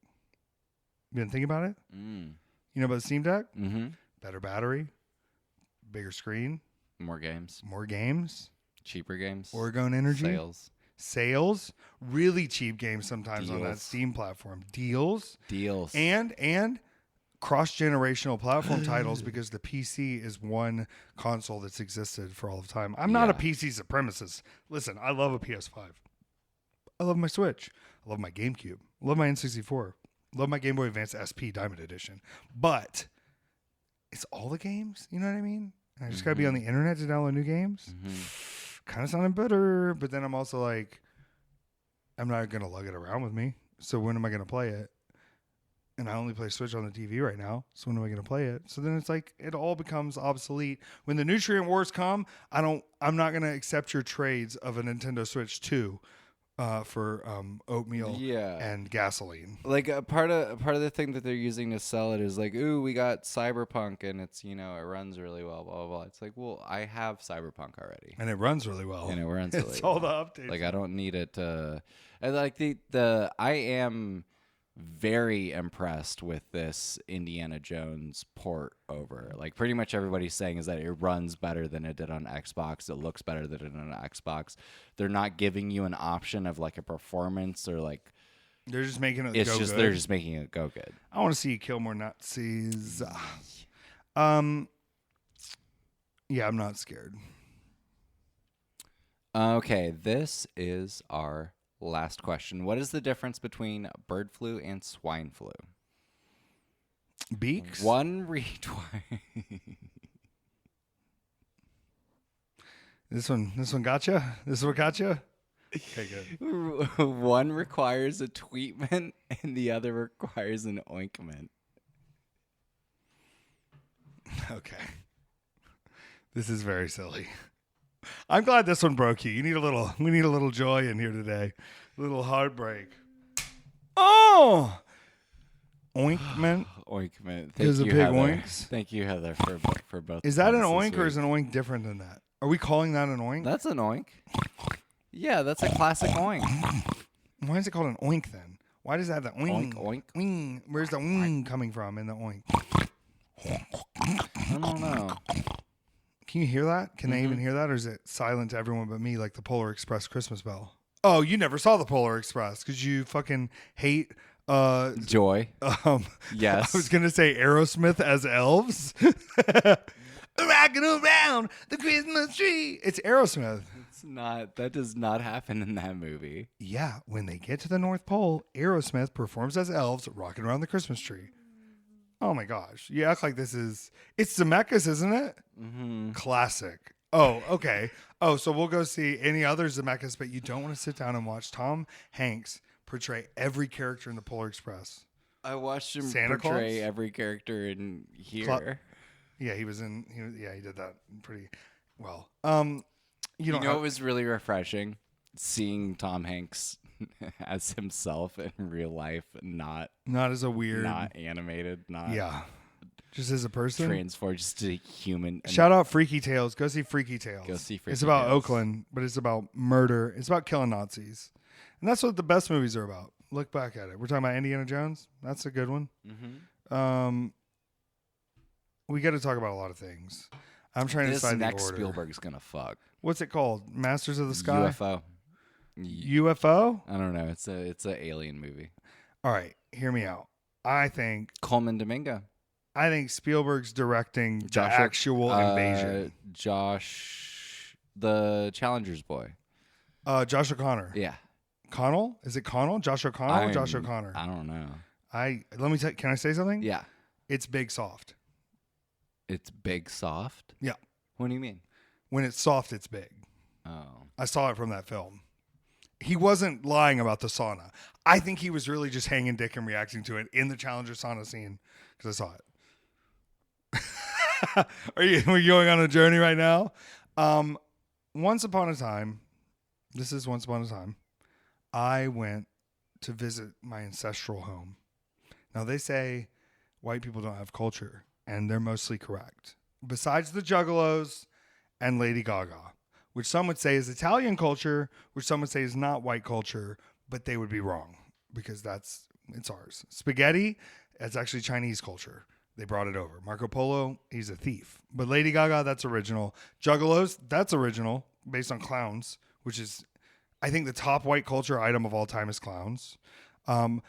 You been thinking about it? Mm. You know about the Steam Deck? Mm-hmm. Better battery, bigger screen, More games. more games. Cheaper games. Oregon Energy. Sales. Really cheap games sometimes on that Deals. Steam platform. Deals. Deals. And cross-generational platform titles, because the PC is one console that's existed for all of time. I'm not a PC supremacist. Listen, I love a PS5. I love my Switch. I love my GameCube. I love my N64. I love my Game Boy Advance SP Diamond Edition. But it's all the games, you know what I mean? And I just got to be on the internet to download new games. Kind of sounding bitter, but then I'm also like, I'm not going to lug it around with me. So when am I going to play it? And I only play Switch on the TV right now. So when am I going to play it? So then it's like, it all becomes obsolete. When the nutrient wars come, I'm not going to accept your trades of a Nintendo Switch 2 for oatmeal and gasoline. Like part of the thing that they're using to sell it is like, ooh, we got Cyberpunk and it's, it runs really well, blah, blah, blah. It's like, well, I have Cyberpunk already. And it runs really well. It's all the updates. Like, I don't need it to... And like I am very impressed with this Indiana Jones port over. Like, pretty much everybody's saying is that it runs better than it did on Xbox. It looks better than it did on Xbox. They're not giving you an option of like a performance or like... They're just making it it's go just good. They're just making it go good. I want to see you kill more Nazis. Yeah, I'm not scared. Okay, this is our last question. What is the difference between bird flu and swine flu? Beaks? This one gotcha? This one gotcha? Okay, good. One requires a tweetment and the other requires an ointment. Okay. This is very silly. I'm glad this one broke you. We need a little joy in here today. A little heartbreak. Oh! Ointment. Ointment. Is a pig oinks? Thank you, Heather, for both. Is that an oink or is an oink different than that? Are we calling that an oink? That's an oink. Yeah, that's a classic oink. Why is it called an oink then? Why does it have the oink? Oink, oink. Oink. Where's the oink coming from in the oink? I don't know. Can you hear that? Can they even hear that? Or is it silent to everyone but me, like the Polar Express Christmas bell? Oh, you never saw the Polar Express because you fucking hate... Joy. Yes. I was going to say Aerosmith as elves. Rocking around the Christmas tree. It's Aerosmith. It's not. That does not happen in that movie. Yeah. When they get to the North Pole, Aerosmith performs as elves rocking around the Christmas tree. Oh my gosh. You act like this is... It's Zemeckis, isn't it? Mm-hmm. Classic. Oh, okay. Oh, so we'll go see any other Zemeckis, but you don't want to sit down and watch Tom Hanks portray every character in the Polar Express. I watched him Santa portray Claus? every character in here. Yeah, he did that pretty well. You know, it was really refreshing seeing Tom Hanks as himself in real life, not as a weird, not animated, just as a person, transformed, just a human. Shout out Freaky Tales. Go see Freaky Tales. It's about Tales. Oakland, but it's about murder. It's about killing Nazis, and that's what the best movies are about. Look back at it. We're talking about Indiana Jones. That's a good one. Mm-hmm. We got to talk about a lot of things. I'm trying to decide the order. Next Spielberg's gonna fuck. What's it called? Masters of the Sky? UFO. UFO? I don't know. It's a alien movie. All right, hear me out. I think Coleman Domingo. I think Spielberg's directing the actual invasion. Josh, the Challenger's boy. Josh O'Connor. Yeah. Connell? Is it Connell? Josh O'Connell or Josh O'Connor? I don't know. Let me tell. Can I say something? Yeah. It's big soft. It's big soft? Yeah. What do you mean? When it's soft, it's big. Oh. I saw it from that film. He wasn't lying about the sauna. I think he was really just hanging dick and reacting to it in the Challenger sauna scene because I saw it. Are you going on a journey right now? Once upon a time, I went to visit my ancestral home. Now, they say white people don't have culture, and they're mostly correct. Besides the Juggalos and Lady Gaga, which some would say is Italian culture, which some would say is not white culture, but they would be wrong because it's ours. Spaghetti, that's actually Chinese culture. They brought it over. Marco Polo, he's a thief. But Lady Gaga, that's original. Juggalos, that's original. based on clowns, which is, I think, the top white culture item of all time is clowns. You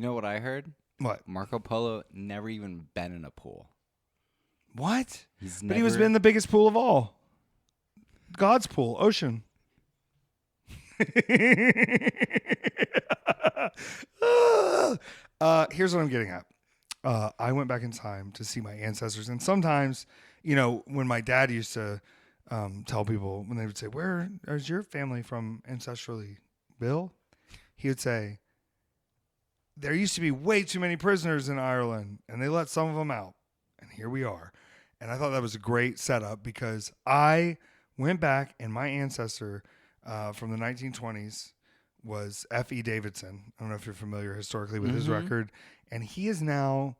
know what I heard? What? Marco Polo never even been in a pool. What? But he was in the biggest pool of all. God's pool, ocean. Here's what I'm getting at. I went back in time to see my ancestors. And sometimes, when my dad used to tell people, when they would say, "Where is your family from ancestrally, Bill?" He would say, "There used to be way too many prisoners in Ireland, and they let some of them out. And here we are." And I thought that was a great setup because I went back and my ancestor from the 1920s was Effy Davidson. I don't know if you're familiar historically with his record. And he is now,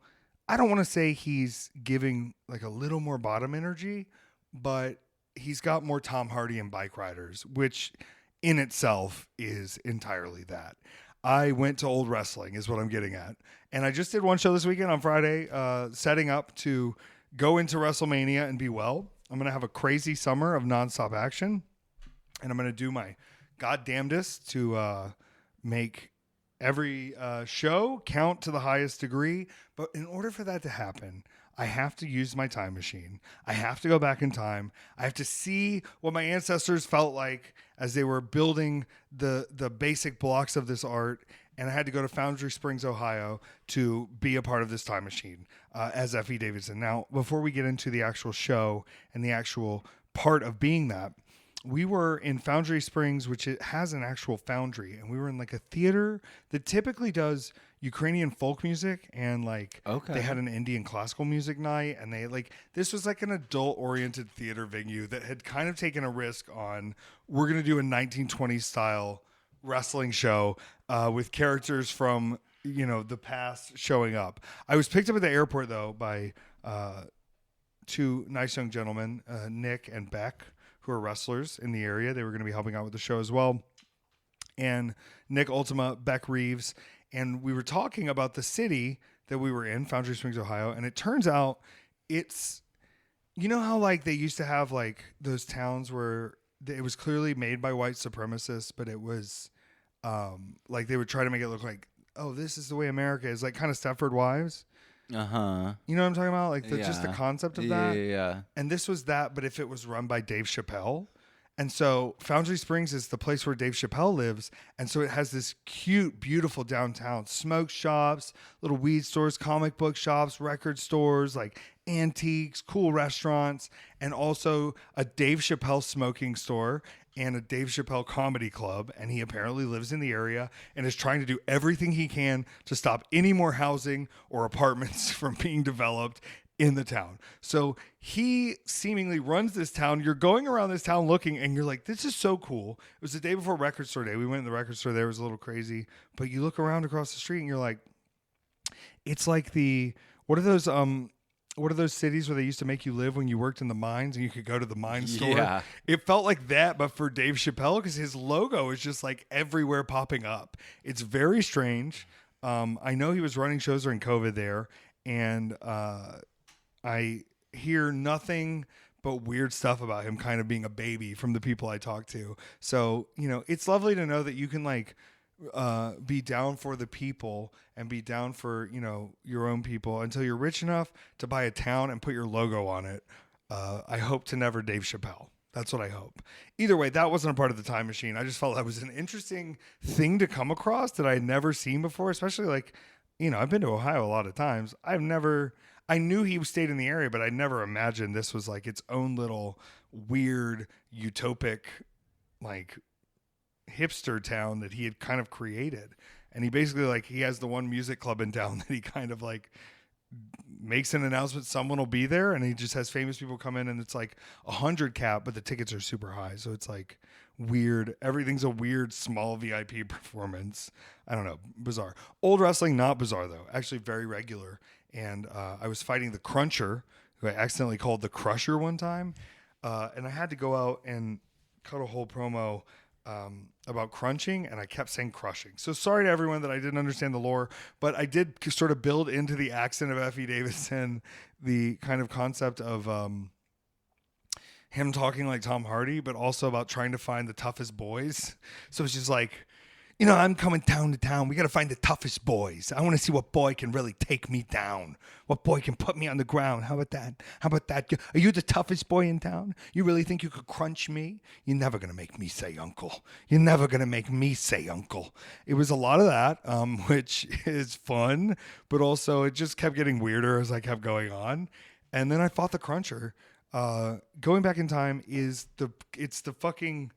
I don't want to say he's giving like a little more bottom energy, but he's got more Tom Hardy and Bike Riders, which in itself is entirely that. I went to old wrestling is what I'm getting at. And I just did one show this weekend on Friday, setting up to go into WrestleMania and be well. I'm going to have a crazy summer of nonstop action. And I'm going to do my goddamnedest to make every show count to the highest degree. But in order for that to happen, I have to use my time machine. I have to go back in time. I have to see what my ancestors felt like as they were building the basic blocks of this art. And I had to go to Foundry Springs, Ohio to be a part of this time machine as Effy Davidson. Now, before we get into the actual show and the actual part of being that, we were in Foundry Springs, which it has an actual foundry, and we were in like a theater that typically does Ukrainian folk music, and they had an Indian classical music night, and this was like an adult oriented theater venue that had kind of taken a risk on, we're going to do a 1920s style wrestling show with characters from the past showing up. I was picked up at the airport though by two nice young gentlemen, Nick and Beck, who are wrestlers in the area. They were going to be helping out with the show as well. And Nick Ultima, Beck Reeves, and we were talking about the city that we were in, Foundry Springs, Ohio, and it turns out it's, how they used to have those towns where it was clearly made by white supremacists, but it was they would try to make it look like, oh, this is the way America is, kind of Stepford Wives. Uh-huh. You know what I'm talking about? Just the concept of that. Yeah. And this was that, but if it was run by Dave Chappelle. And so Foundry Springs is the place where Dave Chappelle lives. And so it has this cute, beautiful downtown, smoke shops, little weed stores, comic book shops, record stores, antiques, cool restaurants, and also a Dave Chappelle smoking store and a Dave Chappelle comedy club. And he apparently lives in the area and is trying to do everything he can to stop any more housing or apartments from being developed in the town. So he seemingly runs this town. You're going around this town looking and you're like, this is so cool. It was the day before record store day. We went in the record store there. It was a little crazy, but you look around across the street and you're like, it's like what are those cities where they used to make you live when you worked in the mines and you could go to the mine store? Yeah. It felt like that, but for Dave Chappelle, because his logo is just everywhere popping up. It's very strange. I know he was running shows during COVID there, and I hear nothing but weird stuff about him kind of being a baby from the people I talk to. So, it's lovely to know that you can be down for the people and be down for, your own people until you're rich enough to buy a town and put your logo on it. I hope to never Dave Chappelle. That's what I hope. Either way, that wasn't a part of the time machine. I just felt that was an interesting thing to come across that I had never seen before, especially I've been to Ohio a lot of times. I knew he stayed in the area, but I never imagined this was its own little weird, utopic, hipster town that he had kind of created. And he basically he has the one music club in town that he kind of makes an announcement someone will be there, and he just has famous people come in, and it's 100 cap, but the tickets are super high. So it's weird. Everything's a weird small VIP performance. I don't know. Bizarre. Old wrestling, not bizarre though. Actually very regular. And I was fighting the Cruncher, who I accidentally called the Crusher one time. And I had to go out and cut a whole promo about crunching, and I kept saying crushing. So sorry to everyone that I didn't understand the lore, but I did sort of build into the accent of Effy Davidson the kind of concept of him talking like Tom Hardy, but also about trying to find the toughest boys. So it's just like, you know, I'm coming town to town. We got to find the toughest boys. I want to see what boy can really take me down. What boy can put me on the ground. How about that? How about that? Are you the toughest boy in town? You really think you could crunch me? You're never going to make me say uncle. You're never going to make me say uncle. It was a lot of that, which is fun, but also it just kept getting weirder as I kept going on. And then I fought the cruncher. Going back in time it's the fucking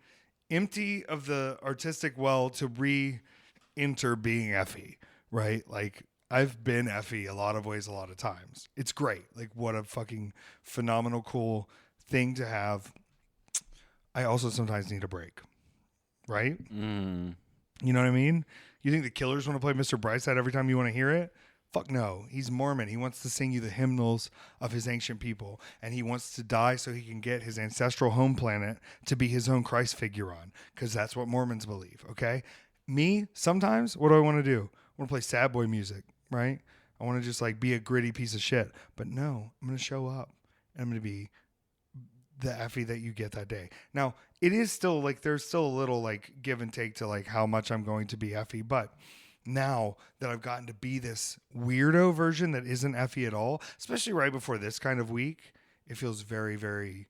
empty of the artistic well to re-enter being Effy, right? Like I've been Effy a lot of ways, a lot of times. It's great. Like what a fucking phenomenal, cool thing to have. I also sometimes need a break, right? You know what I mean? You think the Killers want to play Mr. Brightside every time you want to hear it? Fuck no. He's Mormon. He wants to sing you the hymnals of his ancient people. And he wants to die so he can get his ancestral home planet to be his own Christ figure on. Because that's what Mormons believe, okay? Me, sometimes, what do I want to do? I want to play sad boy music, right? I want to just like be a gritty piece of shit. But no, I'm going to show up. And I'm going to be the Effy that you get that day. Now, it is still like, there's still a little like give and take to like how much I'm going to be Effy. But now that I've gotten to be this weirdo version that isn't Effy at all, especially right before this kind of week, it feels very, very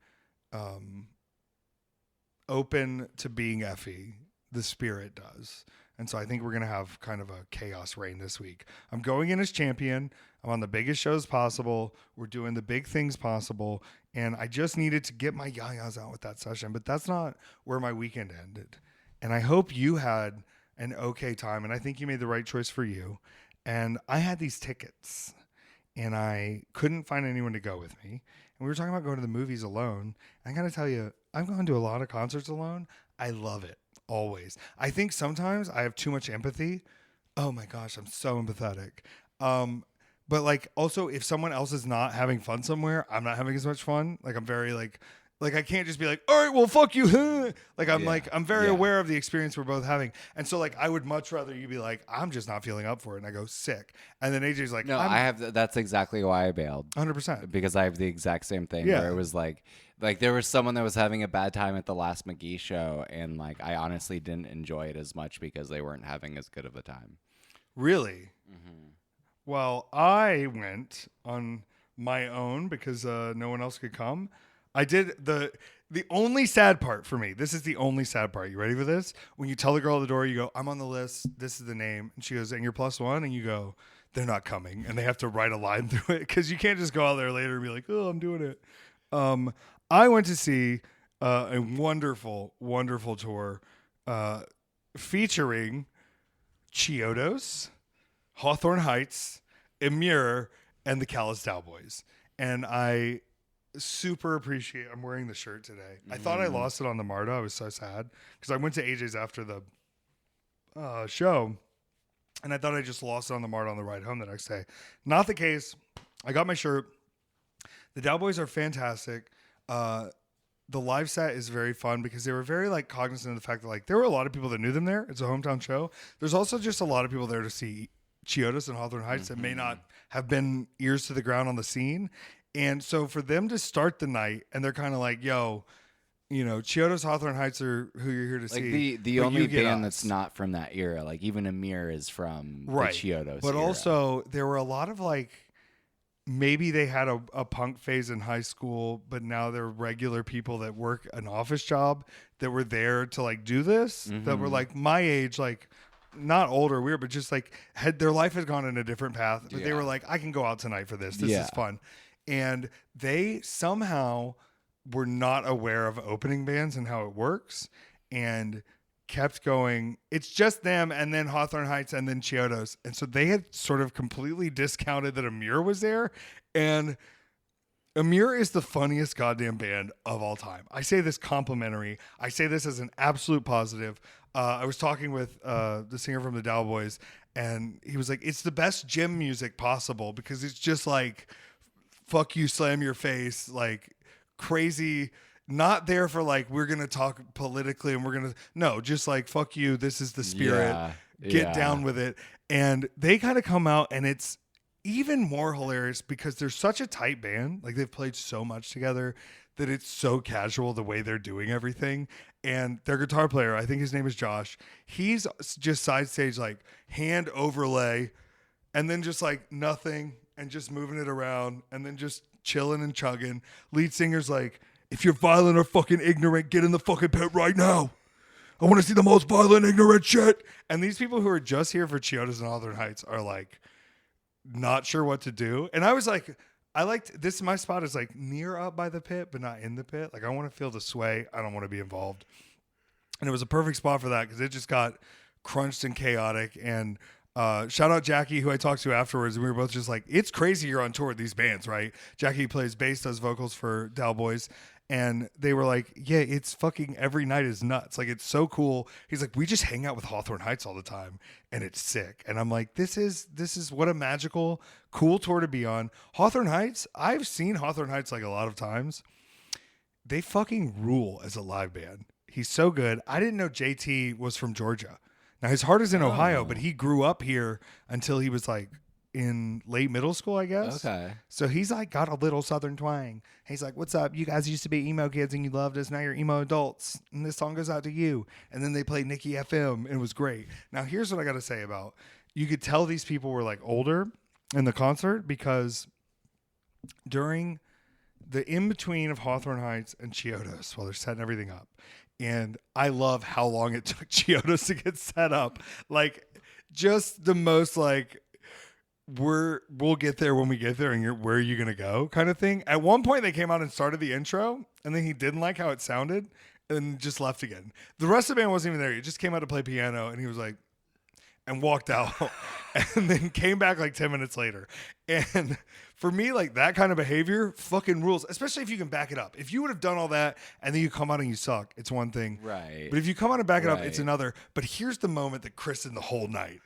open to being Effy. The spirit does. And so I think we're going to have kind of a chaos reign this week. I'm going in as champion. I'm on the biggest shows possible. We're doing the big things possible. And I just needed to get my yayas out with that session. But that's not where my weekend ended. And I hope you had an okay time, and I think you made the right choice for you. And I had these tickets, and I couldn't find anyone to go with me. And we were talking about going to the movies alone. I gotta tell you, I've gone to a lot of concerts alone. I love it, always. I think sometimes I have too much empathy. Oh my gosh, I'm so empathetic. But like, also, if someone else is not having fun somewhere, I'm not having as much fun. Like, I'm very like I can't just be like, all right, well, fuck you. I'm very aware of the experience we're both having. And so like, I would much rather you be like, I'm just not feeling up for it. And I go sick. And then AJ's like, no, that's exactly why I bailed. 100%. Because I have the exact same thing where it was like there was someone that was having a bad time at the last McGee show. And like, I honestly didn't enjoy it as much because they weren't having as good of a time. Really? Mm-hmm. Well, I went on my own because no one else could come. I did the only sad part for me. This is the only sad part. You ready for this? When you tell the girl at the door, you go, I'm on the list. This is the name. And she goes, and you're +1. And you go, they're not coming. And they have to write a line through it because you can't just go out there later and be like, oh, I'm doing it. I went to see a wonderful, wonderful tour featuring Chiodos, Hawthorne Heights, Emir, and the Callous Cowboys. And I super appreciate I'm wearing the shirt today. I thought I lost it on the MARTA. I was so sad because I went to AJ's after the show and I thought I just lost it on the MARTA on the ride home the next day. Not the case. I got my shirt. The Cowboys are fantastic. The live set is very fun because they were very like cognizant of the fact that like there were a lot of people that knew them there. It's a hometown show. There's also just a lot of people there to see Chiodos and Hawthorne Heights that may not have been ears to the ground on the scene. And so for them to start the night and they're kind of like, yo, you know, Chiodos, Hawthorne Heights are who you're here to see. Like the only band that's not from that era, like even Amir is from the Chiodos But era. Also there were a lot of like, maybe they had a punk phase in high school, but now they're regular people that work an office job that were there to like do this, that were like my age, like not old or weird, but just like their life has gone in a different path. But they were like, I can go out tonight for this. This is fun. And they somehow were not aware of opening bands and how it works and kept going. It's just them and then Hawthorne Heights and then Chiodos. And so they had sort of completely discounted that Amir was there. And Amir is the funniest goddamn band of all time. I say this complimentary. I say this as an absolute positive. I was talking with the singer from the Cowboys and he was like, it's the best gym music possible because it's just like, fuck you, slam your face, like crazy, not there for like, we're going to talk politically and we're going to, no, just like, fuck you. This is the spirit. Get down with it. And they kind of come out and it's even more hilarious because they're such a tight band. Like they've played so much together. that it's so casual the way they're doing everything. And their guitar player, I think his name is Josh, he's just side stage, like hand overlay, and then just like nothing and just moving it around and then just chilling and chugging. Lead singer's like, if you're violent or fucking ignorant, get in the fucking pit right now. I want to see the most violent, ignorant shit. And these people who are just here for Chiodos and Hawthorne Heights are like not sure what to do. And I was like, I liked this. My spot is like near up by the pit, but not in the pit. Like I want to feel the sway. I don't want to be involved. And it was a perfect spot for that because it just got crunched and chaotic. And shout out Jackie, who I talked to afterwards. And we were both just like, it's crazy you're on tour with these bands, right? Jackie plays bass, does vocals for Dow Boys. And they were like, yeah, it's fucking every night is nuts. Like, it's so cool. He's like, we just hang out with Hawthorne Heights all the time. And it's sick. And I'm like, this is what a magical, cool tour to be on. Hawthorne Heights, I've seen Hawthorne Heights like a lot of times. They fucking rule as a live band. He's so good. I didn't know JT was from Georgia. Now, his heart is in Ohio, but he grew up here until he was like in late middle school, I guess. Okay. So he's like got a little Southern twang. He's like, what's up? You guys used to be emo kids and you loved us. Now you're emo adults. And this song goes out to you. And then they played Nikki FM. And it was great. Now, here's what I got to say about, you could tell these people were like older in the concert because during the in-between of Hawthorne Heights and Chiodos, while they're setting everything up, and I love how long it took Chiodos to get set up. Like, just the most like, we'll get there when we get there, and where are you gonna go kind of thing. At one point they came out and started the intro, and then he didn't like how it sounded and just left again. The rest of the band wasn't even there. He just came out to play piano, and he was like, and walked out and then came back like 10 minutes later. And for me, like that kind of behavior fucking rules, especially if you can back it up. If you would have done all that and then you come out and you suck, it's one thing. Right. But if you come out and back it up, it's another. But here's the moment that christened the whole night.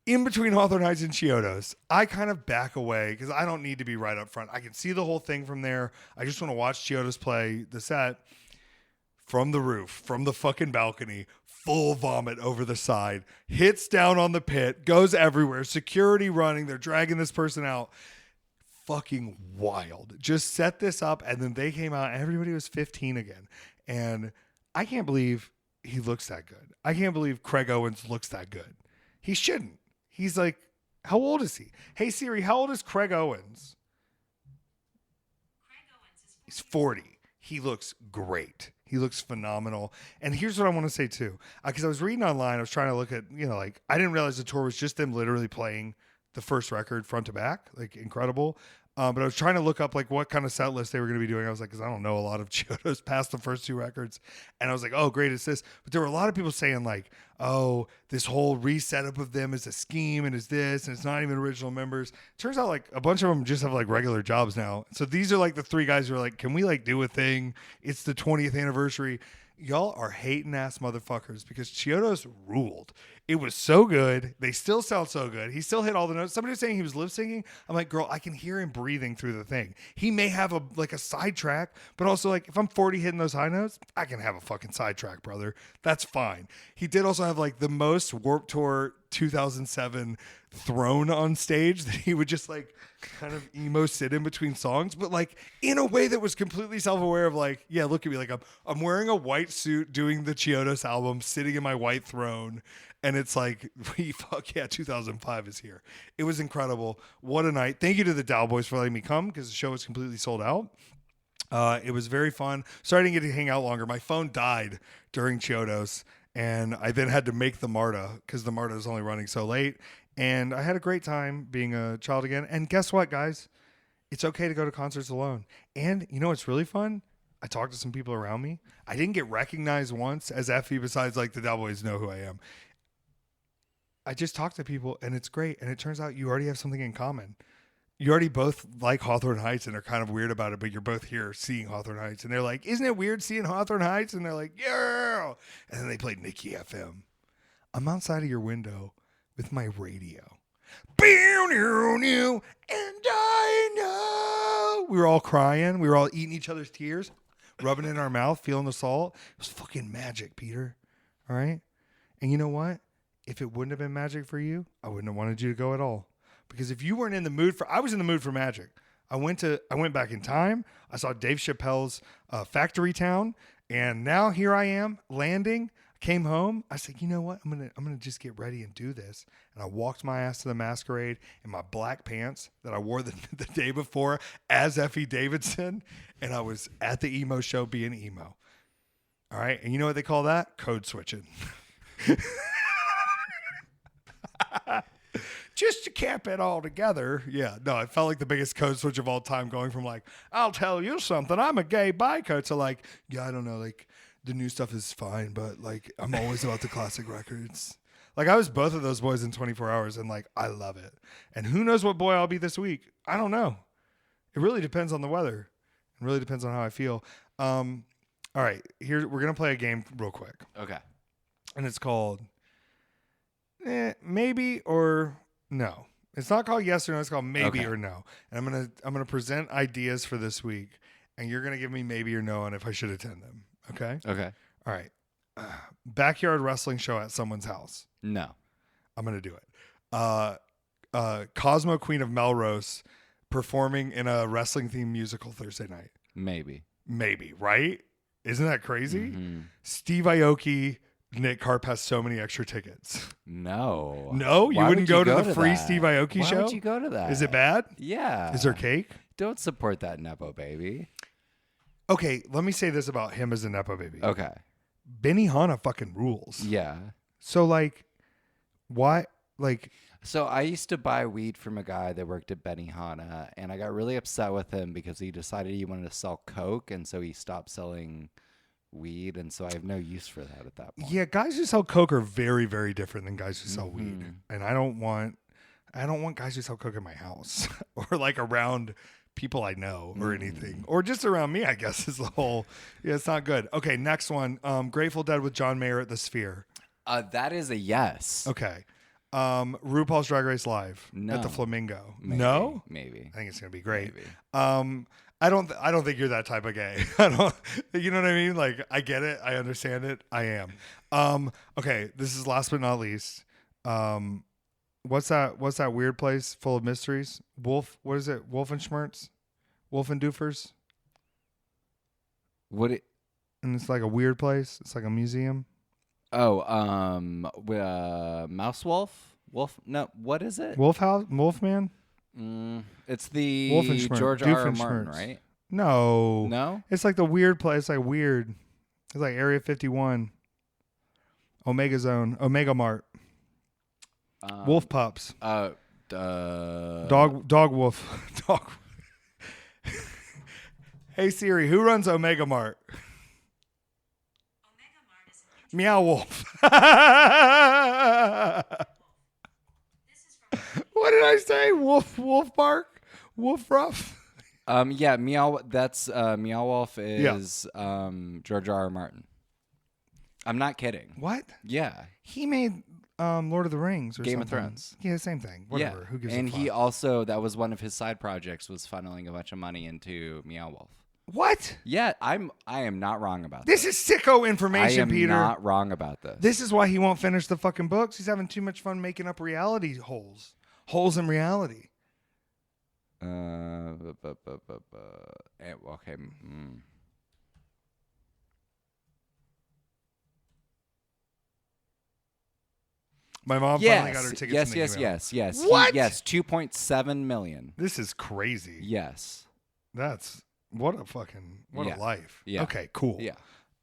In between Hawthorne Heights and Chiodos, I kind of back away because I don't need to be right up front. I can see the whole thing from there. I just want to watch Chiodos play the set from the roof, from the fucking balcony, full vomit over the side, hits down on the pit, goes everywhere, security running, they're dragging this person out. Fucking wild. Just set this up, and then they came out, and everybody was 15 again. And I can't believe he looks that good. I can't believe Craig Owens looks that good. He shouldn't. He's like, how old is he? Hey, Siri, how old is Craig Owens? Craig Owens is 40. He's 40. He looks great. He looks phenomenal. And here's what I want to say too. Because I was reading online, I was trying to look at, like, I didn't realize the tour was just them literally playing the first record front to back. Like, incredible. But I was trying to look up like what kind of set list they were going to be doing. I was like, because I don't know a lot of Chiodos past the first two records. And I was like, oh, great, it's this. But there were a lot of people saying like, oh, this whole resetup of them is a scheme and is this, and it's not even original members. Turns out like a bunch of them just have like regular jobs now. So these are like the three guys who are like, can we like do a thing? It's the 20th anniversary. Y'all are hating ass motherfuckers because Chiodos ruled. It was so good. They still sound so good. He still hit all the notes. Somebody was saying he was lip syncing. I'm like, girl, I can hear him breathing through the thing. He may have a sidetrack, but also like if I'm 40 hitting those high notes, I can have a fucking sidetrack, brother. That's fine. He did also have like the most Warped Tour 2007 throne on stage that he would just like kind of emo sit in between songs, but like in a way that was completely self-aware of like, yeah, look at me, like I'm wearing a white suit doing the Chiodos album, sitting in my white throne, and it's like, fuck yeah, 2005 is here. It was incredible. What a night. Thank you to the Dow Boys for letting me come because the show was completely sold out. It was very fun. Sorry I didn't get to hang out longer. My phone died during Chiodos, and I then had to make the MARTA because the MARTA was only running so late. And I had a great time being a child again. And guess what, guys? It's okay to go to concerts alone. And you know what's really fun? I talked to some people around me. I didn't get recognized once as Effy besides like the Dow Boys know who I am. I just talked to people, and it's great. And it turns out you already have something in common. You already both like Hawthorne Heights and are kind of weird about it, but you're both here seeing Hawthorne Heights. And they're like, isn't it weird seeing Hawthorne Heights? And they're like, yeah. And then they played Nikki FM. I'm outside of your window with my radio. And I know. We were all crying. We were all eating each other's tears, rubbing it in our mouth, feeling the salt. It was fucking magic, Peter. All right? And you know what? If it wouldn't have been magic for you, I wouldn't have wanted you to go at all. Because if you weren't in the mood for, I was in the mood for magic. I went back in time. I saw Dave Chappelle's Factory Town, and now here I am landing. Came home. I said, you know what? I'm gonna just get ready and do this. And I walked my ass to the masquerade in my black pants that I wore the day before as Effy Davidson, and I was at the emo show being emo. All right, and you know what they call that? Code switching. Just to cap it all together. Yeah, no, it felt like the biggest code switch of all time, going from like, I'll tell you something, I'm a gay bi code, to like, yeah, I don't know, like the new stuff is fine, but like I'm always about the classic records. Like I was both of those boys in 24 hours, and like I love it. And who knows what boy I'll be this week? I don't know. It really depends on the weather. It really depends on how I feel. All right, here we're gonna play a game real quick. Okay. And it's called maybe or no. It's not called yes or no. It's called maybe or no. And I'm gonna present ideas for this week, and you're gonna give me maybe or no on if I should attend them. Okay. Okay. All right. Backyard wrestling show at someone's house. No. I'm gonna do it. Cosmo Queen of Melrose performing in a wrestling themed musical Thursday night. Maybe. Maybe, right? Isn't that crazy? Mm-hmm. Steve Aoki, Nick Carp has so many extra tickets. No. No? You Why wouldn't would go you to the free that? Steve Aoki show? Why would you go to that? Is it bad? Yeah. Is there cake? Don't support that Nepo baby. Okay, let me say this about him as a Nepo baby. Okay. Benihana fucking rules. Yeah. So, like, why? Like, So I used to buy weed from a guy that worked at Benihana, and I got really upset with him because he decided he wanted to sell coke, and so he stopped selling weed, and so I have no use for that at that point. yeah, guys who sell coke are very, very different than guys who sell weed. Mm-hmm. And I don't want guys who sell coke in my house or like around people I know or anything, or just around me, I guess, is the whole. Yeah, it's not good. Okay, next one. Grateful Dead with John Mayer at the Sphere. That is a yes. Okay. RuPaul's Drag Race Live No. at the Flamingo. Maybe, No? Maybe. I think it's gonna be great. Maybe. I don't think you're that type of gay. I don't. You know what I mean? Like, I get it. I understand it. I am. Okay. This is last but not least. What's that weird place full of mysteries? Wolf. What is it? Wolfenschmerz? Wolfendoofers? Would it? And it's like a weird place. It's like a museum. Oh, Mouse Wolf? Wolf? No, what is it? Wolfhouse? Wolfman? It's the Wolfenschmerz. George R. Martin, Doofenshmirtz. right? No. No? It's like the weird place. Like weird. It's like Area 51. Omega Zone. Omega Mart. Wolf Pups. Dog Wolf. Dog. Hey Siri, who runs Omega Mart? Omega Mart is Meow Wolf. this is from What did I say? Wolf Bark? Wolf Ruff? Yeah, Meow. That's Meow Wolf is George R. R. Martin. I'm not kidding. What? Yeah, He made Lord of the Rings or Game of something. Thrones. Yeah, same thing. Whatever. Yeah. Who gives and a fuck? he also, that was one of his side projects, was funneling a bunch of money into Meow Wolf. What? Yeah, I am not wrong about This is sicko information, I am Peter. not wrong about this. This is why he won't finish the fucking books. He's having too much fun making up reality holes. Holes in reality. Okay. My mom finally got her tickets. Yes. What? Yes, 2.7 million. This is crazy. Yes. That's what a Yeah. life. Yeah. Okay, cool. Yeah.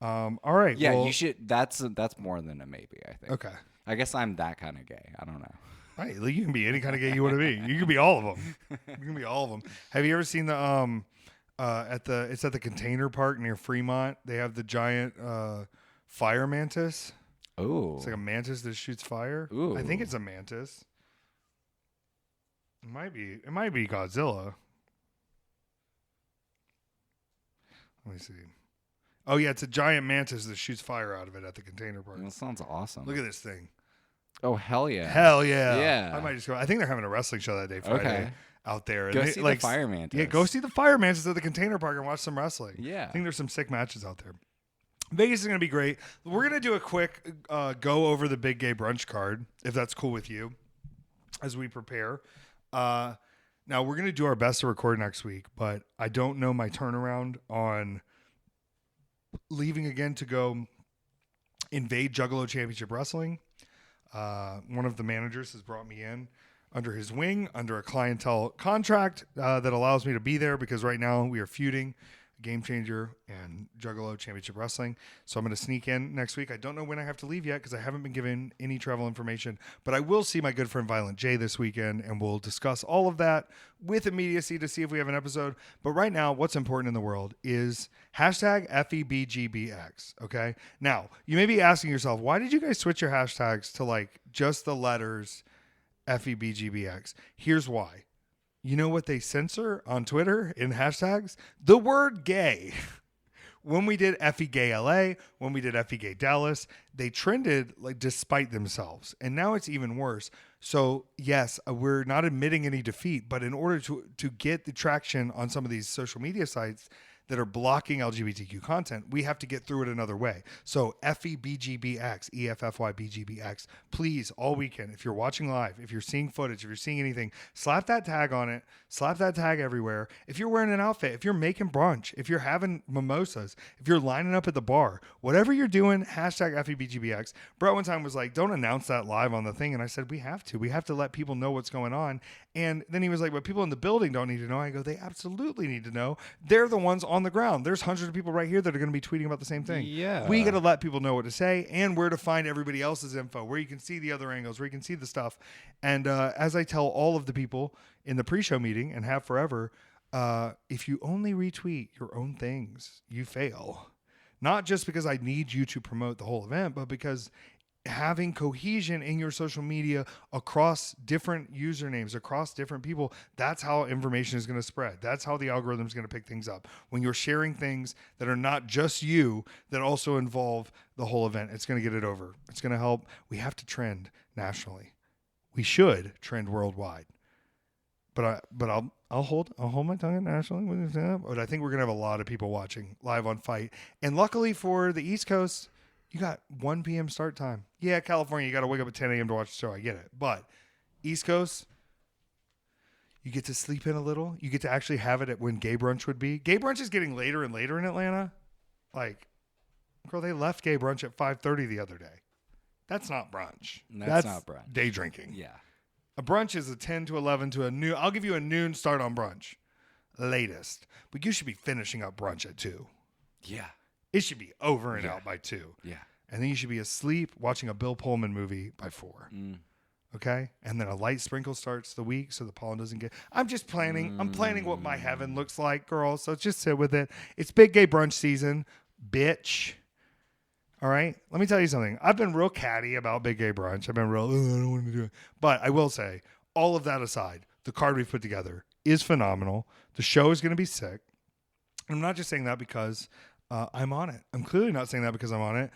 All right. Yeah, well, you should. That's more than a maybe, I think. Okay. I guess I'm that kind of gay. I don't know. Right, you can be any kind of gay you want to be. You can be all of them. You can be all of them. Have you ever seen the it's at the container park near Fremont. They have the giant fire mantis. Oh. It's like a mantis that shoots fire. Ooh. I think it's a mantis. It might be Godzilla. Let me see. Oh yeah, it's a giant mantis that shoots fire out of it at the container park. That sounds awesome. Look at this thing. Oh, hell yeah. Hell yeah. Yeah. I might just go. I think they're having a wrestling show that day, Friday, Okay. out there. Go And see the Fire Mantis. Yeah, go see the Fire Mantis at the container park and watch some wrestling. Yeah. I think there's some sick matches out there. Vegas is going to be great. We're going to do a quick go over the Big Gay Brunch card, if that's cool with you, as we prepare. Now, we're going to do our best to record next week, but I don't know my turnaround on leaving again to go invade Juggalo Championship Wrestling. One of the managers has brought me in under his wing, under a clientele contract that allows me to be there because right now we are feuding Game Changer and Juggalo Championship Wrestling. So I'm going to sneak in next week. I don't know when I have to leave yet because I haven't been given any travel information, but I will see my good friend Violent J this weekend and we'll discuss all of that with immediacy to see if we have an episode. But right now, what's important in the world is hashtag FEBGBX. Okay. Now, you may be asking yourself, why did you guys switch your hashtags to like just the letters FEBGBX? Here's why. You know what they censor on Twitter in hashtags? The word gay. When we did Effy Gay LA, when we did Effy Gay Dallas, they trended like despite themselves. And now it's even worse. So yes, we're not admitting any defeat, but in order to get the traction on some of these social media sites that are blocking LGBTQ content, we have to get through it another way. So FEBGBX, EFFYBGBX, please, all weekend, if you're watching live, if you're seeing footage, if you're seeing anything, slap that tag on it, slap that tag everywhere. If you're wearing an outfit, if you're making brunch, if you're having mimosas, if you're lining up at the bar, whatever you're doing, hashtag FEBGBX. Brett one time was like, don't announce that live on the thing. And I said, we have to let people know what's going on. And then he was like, but people in the building don't need to know. I go, they absolutely need to know. They're the ones on the ground. There's hundreds of people right here that are going to be tweeting about the same thing. Yeah. We got to let people know what to say and where to find everybody else's info, where you can see the other angles, where you can see the stuff. And as I tell all of the people in the pre-show meeting and have forever, if you only retweet your own things, you fail. Not just because I need you to promote the whole event, but because having cohesion in your social media across different usernames, across different people, that's how information is going to spread. That's how the algorithm is going to pick things up. When you're sharing things that are not just you, that also involve the whole event, it's going to get it over. It's going to help. We have to trend nationally. We should trend worldwide. But I'll hold my tongue nationally. But I think we're going to have a lot of people watching live on Fight. And luckily for the East Coast, you got 1 p.m. start time. Yeah, California, you got to wake up at 10 a.m. to watch the show. I get it. But East Coast, you get to sleep in a little. You get to actually have it at when gay brunch would be. Gay brunch is getting later and later in Atlanta. Like, girl, they left gay brunch at 5:30 the other day. That's not brunch. That's not brunch. Day drinking. Yeah. A brunch is a 10 to 11 to a noon. I'll give you a noon start on brunch. Latest. But you should be finishing up brunch at 2. Yeah. It should be over and out by 2. Yeah. And then you should be asleep watching a Bill Pullman movie by 4. Okay? And then a light sprinkle starts the week so the pollen doesn't get... I'm just planning. I'm planning what my heaven looks like, girl. So just sit with it. It's big gay brunch season, bitch. All right? Let me tell you something. I've been real catty about big gay brunch. I've been real, I don't want to do it. But I will say, all of that aside, the card we've put together is phenomenal. The show is going to be sick. I'm not just saying that because I'm on it. I'm clearly not saying that because I'm on it.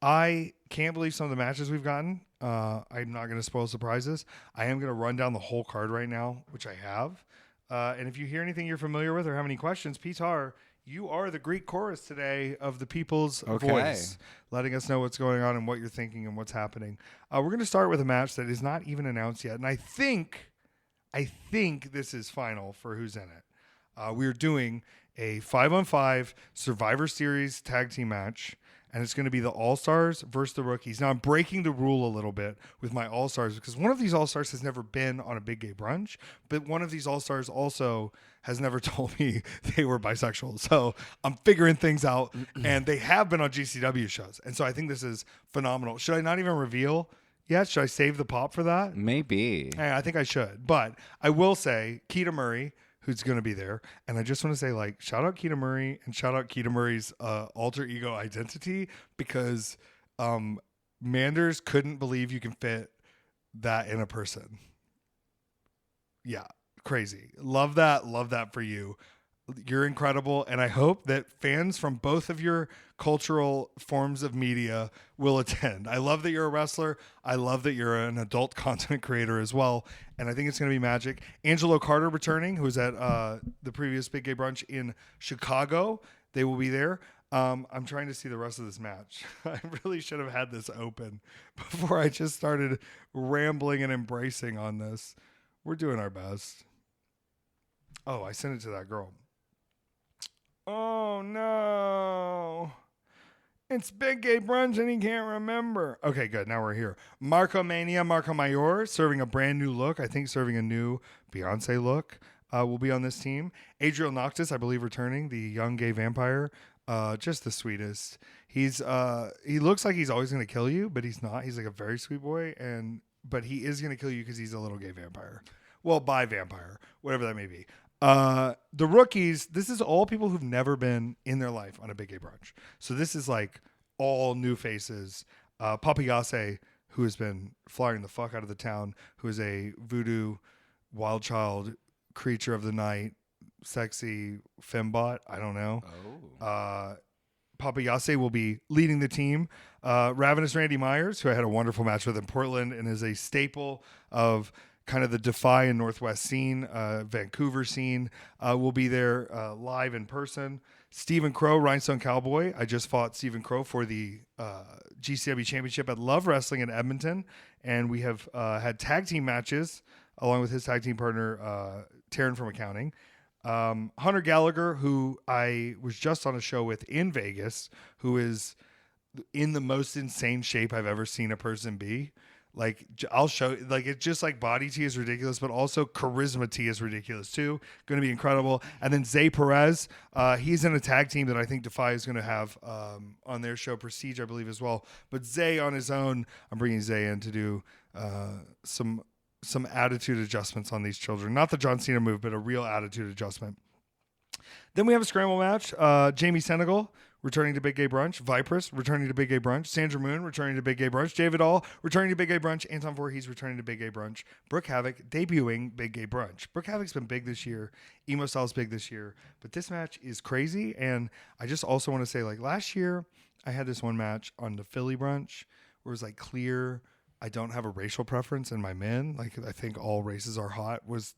I can't believe some of the matches we've gotten. I'm not going to spoil surprises. I am going to run down the whole card right now, which I have. And if you hear anything you're familiar with or have any questions, Petár, you are the Greek chorus today of the people's voice, letting us know what's going on and what you're thinking and what's happening. We're going to start with a match that is not even announced yet. And I think this is final for who's in it. We're doing a 5-on-5 Survivor Series tag team match, and it's going to be the All-Stars versus the Rookies. Now, I'm breaking the rule a little bit with my All-Stars because one of these All-Stars has never been on a big gay brunch, but one of these All-Stars also has never told me they were bisexual. So I'm figuring things out, and they have been on JCW shows. And so I think this is phenomenal. Should I not even reveal yet? Should I save the pop for that? Maybe. I think I should. But I will say Keita Murray, who's going to be there. And I just want to say, like, shout out Keita Murray and shout out Keita Murray's alter ego identity because Manders couldn't believe you can fit that in a person. Yeah, crazy. Love that for you. You're incredible. And I hope that fans from both of your cultural forms of media will attend. I love that you're a wrestler. I love that you're an adult content creator as well. And I think it's going to be magic. Angelo Carter returning, who's at the previous Big Gay Brunch in Chicago. They will be there. I'm trying to see the rest of this match. I really should have had this open before I just started rambling and embracing on this. We're doing our best. Oh, I sent it to that girl. Oh, no. It's Big Gay Brunch and he can't remember. Okay, good. Now we're here. Marco Mayor, serving a brand new look. I think serving a new Beyonce look will be on this team. Adriel Noctis, I believe, returning, the young gay vampire. Just the sweetest. He looks like he's always going to kill you, but he's not. He's like a very sweet boy, but he is going to kill you because he's a little gay vampire. Well, bi vampire, whatever that may be. The rookies, this is all people who've never been in their life on a Big Gay Brunch. So this is like all new faces. Papayase, who has been flying the fuck out of the town, who is a voodoo wild child creature of the night, sexy fembot. I don't know. Papayase will be leading the team. Ravenous Randy Myers, who I had a wonderful match with in Portland and is a staple of kind of the Defy and Northwest scene, Vancouver scene, will be there live in person. Stephen Crow, Rhinestone Cowboy. I just fought Stephen Crow for the GCW Championship at Love Wrestling in Edmonton, and we have had tag team matches along with his tag team partner, Taryn from Accounting. Hunter Gallagher, who I was just on a show with in Vegas, who is in the most insane shape I've ever seen a person be. Like, I'll show, like, it's just like body T is ridiculous, but also charisma T is ridiculous too. Going to be incredible. And then Zay Perez, he's in a tag team that I think Defy is going to have on their show, Prestige, I believe, as well. But Zay on his own, I'm bringing Zay in to do some attitude adjustments on these children. Not the John Cena move, but a real attitude adjustment. Then we have a scramble match. Jamie Senegal returning to Big Gay Brunch. Vipress returning to Big Gay Brunch. Sandra Moon returning to Big Gay Brunch. David All returning to Big Gay Brunch. Anton Voorhees returning to Big Gay Brunch. Brooke Havoc debuting Big Gay Brunch. Brooke Havoc's been big this year. Emo Style's big this year. But this match is crazy. And I just also want to say, like, last year I had this one match on the Philly Brunch where it was like clear I don't have a racial preference in my men. Like, I think all races are hot was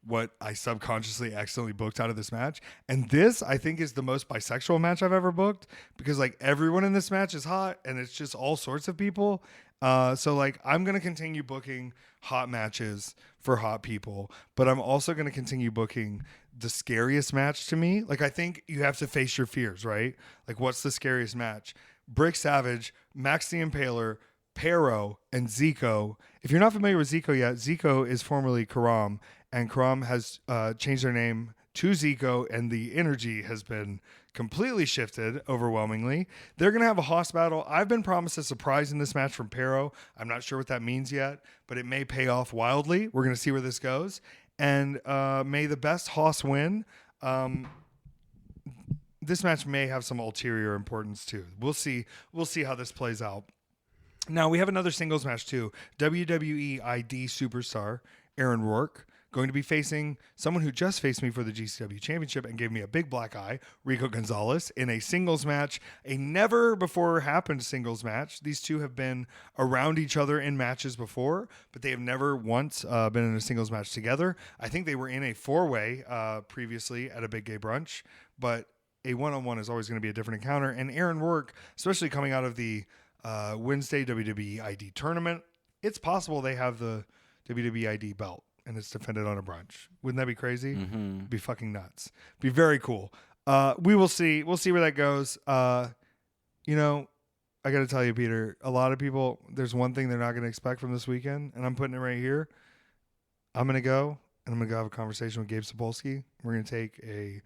what I subconsciously accidentally booked out of this match. And this, I think, is the most bisexual match I've ever booked because, like, everyone in this match is hot and it's just all sorts of people. So, like, I'm going to continue booking hot matches for hot people, but I'm also going to continue booking the scariest match to me. Like, I think you have to face your fears, right? Like, what's the scariest match? Brick Savage, Max the Impaler, Pero, and Zico. If you're not familiar with Zico yet, Zico is formerly Karam, and Karam has changed their name to Zico, and the energy has been completely shifted overwhelmingly. They're going to have a Hoss battle. I've been promised a surprise in this match from Pero. I'm not sure what that means yet, but it may pay off wildly. We're going to see where this goes. And may the best Hoss win. This match may have some ulterior importance too. We'll see. We'll see how this plays out. Now, we have another singles match, too. WWE ID superstar Aaron Rourke going to be facing someone who just faced me for the GCW Championship and gave me a big black eye, Rico Gonzalez, in a singles match, a never-before-happened singles match. These two have been around each other in matches before, but they have never once been in a singles match together. I think they were in a four-way previously at a Big Gay Brunch, but a one-on-one is always going to be a different encounter. And Aaron Rourke, especially coming out of the Wednesday WWE ID tournament, it's possible they have the WWE ID belt and it's defended on a brunch. Wouldn't that be crazy? Mm-hmm. Be fucking nuts. Be very cool. We will see. We'll see where that goes. You know, I got to tell you, Peter, a lot of people, there's one thing they're not going to expect from this weekend, and I'm putting it right here. I'm going to go, and I'm going to go have a conversation with Gabe Sapolsky. We're going to take a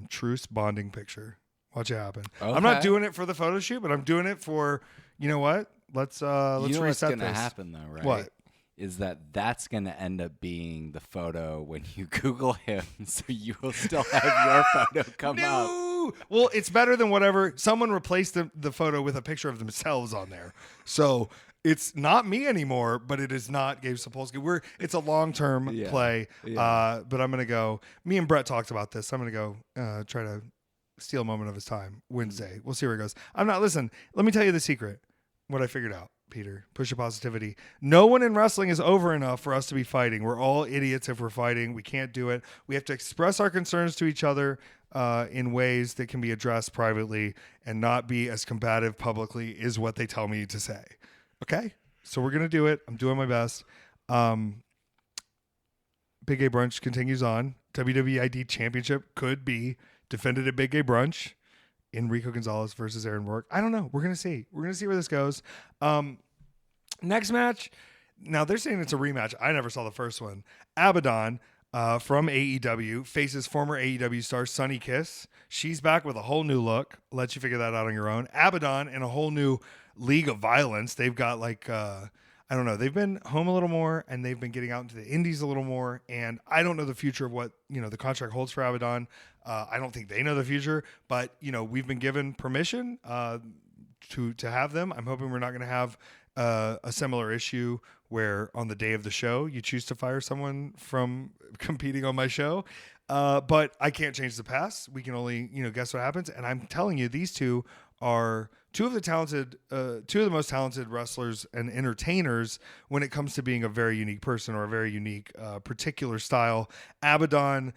truce bonding picture. Watch it happen. Okay. I'm not doing it for the photo shoot, but I'm doing it for, you know what? Let's you know reset what's gonna this. happen though, right? What? Is that's going to end up being the photo when you Google him, so you will still have your photo come up. Well, it's better than whatever. Someone replaced the photo with a picture of themselves on there. So it's not me anymore, but it is not Gabe Sapolsky. It's a long-term play, but I'm going to go. Me and Brett talked about this. I'm going to go try to steal a moment of his time Wednesday. We'll see where it goes. Listen, let me tell you the secret. What I figured out, Peter. Push your positivity. No one in wrestling is over enough for us to be fighting. We're all idiots if we're fighting. We can't do it. We have to express our concerns to each other in ways that can be addressed privately and not be as combative publicly is what they tell me to say. Okay? So we're going to do it. I'm doing my best. Big Gay Brunch continues on. WWE ID Championship could be defended at Big Gay Brunch in Rico Gonzalez versus Aaron Rourke. I don't know. We're going to see. We're going to see where this goes. Next match. Now, they're saying it's a rematch. I never saw the first one. Abaddon from AEW faces former AEW star Sunny Kiss. She's back with a whole new look. Let you figure that out on your own. Abaddon in a whole new league of violence. They've got like, I don't know. They've been home a little more and they've been getting out into the indies a little more. And I don't know the future of what, the contract holds for Abaddon. I don't think they know the future, but we've been given permission to have them. I'm hoping we're not going to have a similar issue where on the day of the show you choose to fire someone from competing on my show. But I can't change the past. We can only, guess what happens. And I'm telling you, these two are two of the most talented wrestlers and entertainers when it comes to being a very unique person or a very unique particular style. Abaddon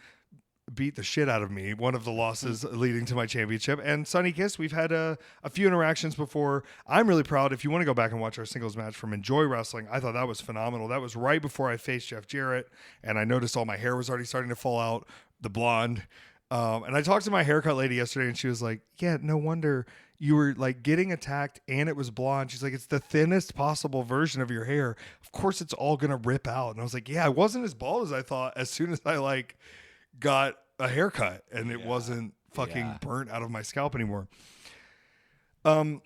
beat the shit out of me, one of the losses leading to my championship. And Sunny Kiss, we've had a few interactions before. I'm really proud. If you want to go back and watch our singles match from Enjoy Wrestling, I thought that was phenomenal. That was right before I faced Jeff Jarrett, and I noticed all my hair was already starting to fall out, the blonde. And I talked to my haircut lady yesterday, and she was like, yeah, no wonder you were like getting attacked and it was blonde. She's like, it's the thinnest possible version of your hair. Of course, it's all going to rip out. And I was like, yeah, I wasn't as bald as I thought as soon as I got a haircut and it wasn't fucking burnt out of my scalp anymore. I'm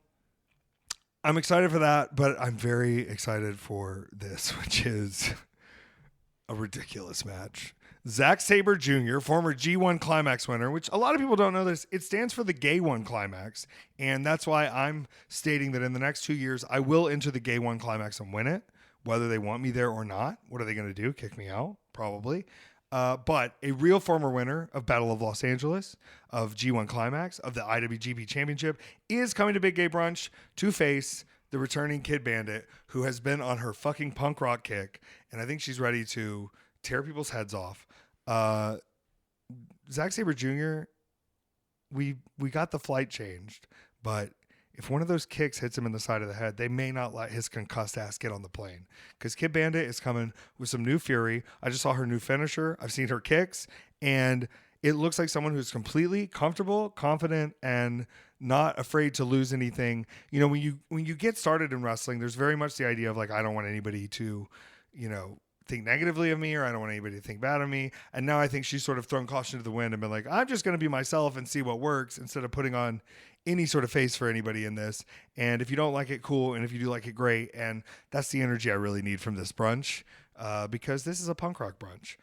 excited for that, but I'm very excited for this, which is a ridiculous match. Zack Sabre Jr., former G1 Climax winner, which a lot of people don't know this, it stands for the Gay One Climax. And that's why I'm stating that in the next 2 years, I will enter the Gay One Climax and win it, whether they want me there or not. What are they going to do? Kick me out? Probably. But a real former winner of Battle of Los Angeles, of G1 Climax, of the IWGP Championship, is coming to Big Gay Brunch to face the returning Kid Bandit, who has been on her fucking punk rock kick. And I think she's ready to tear people's heads off. Zack Sabre Jr., we got the flight changed, but if one of those kicks hits him in the side of the head, they may not let his concussed ass get on the plane, because Kid Bandit is coming with some new fury. I just saw her new finisher. I've seen her kicks, and it looks like someone who's completely comfortable, confident, and not afraid to lose anything. When you get started in wrestling, there's very much the idea of like, I don't want anybody to, think negatively of me, or I don't want anybody to think bad of me. And now I think she's sort of thrown caution to the wind and been like, I'm just going to be myself and see what works, instead of putting on any sort of face for anybody in this. And if you don't like it, cool. And if you do like it, great. And that's the energy I really need from this brunch, because this is a punk rock brunch.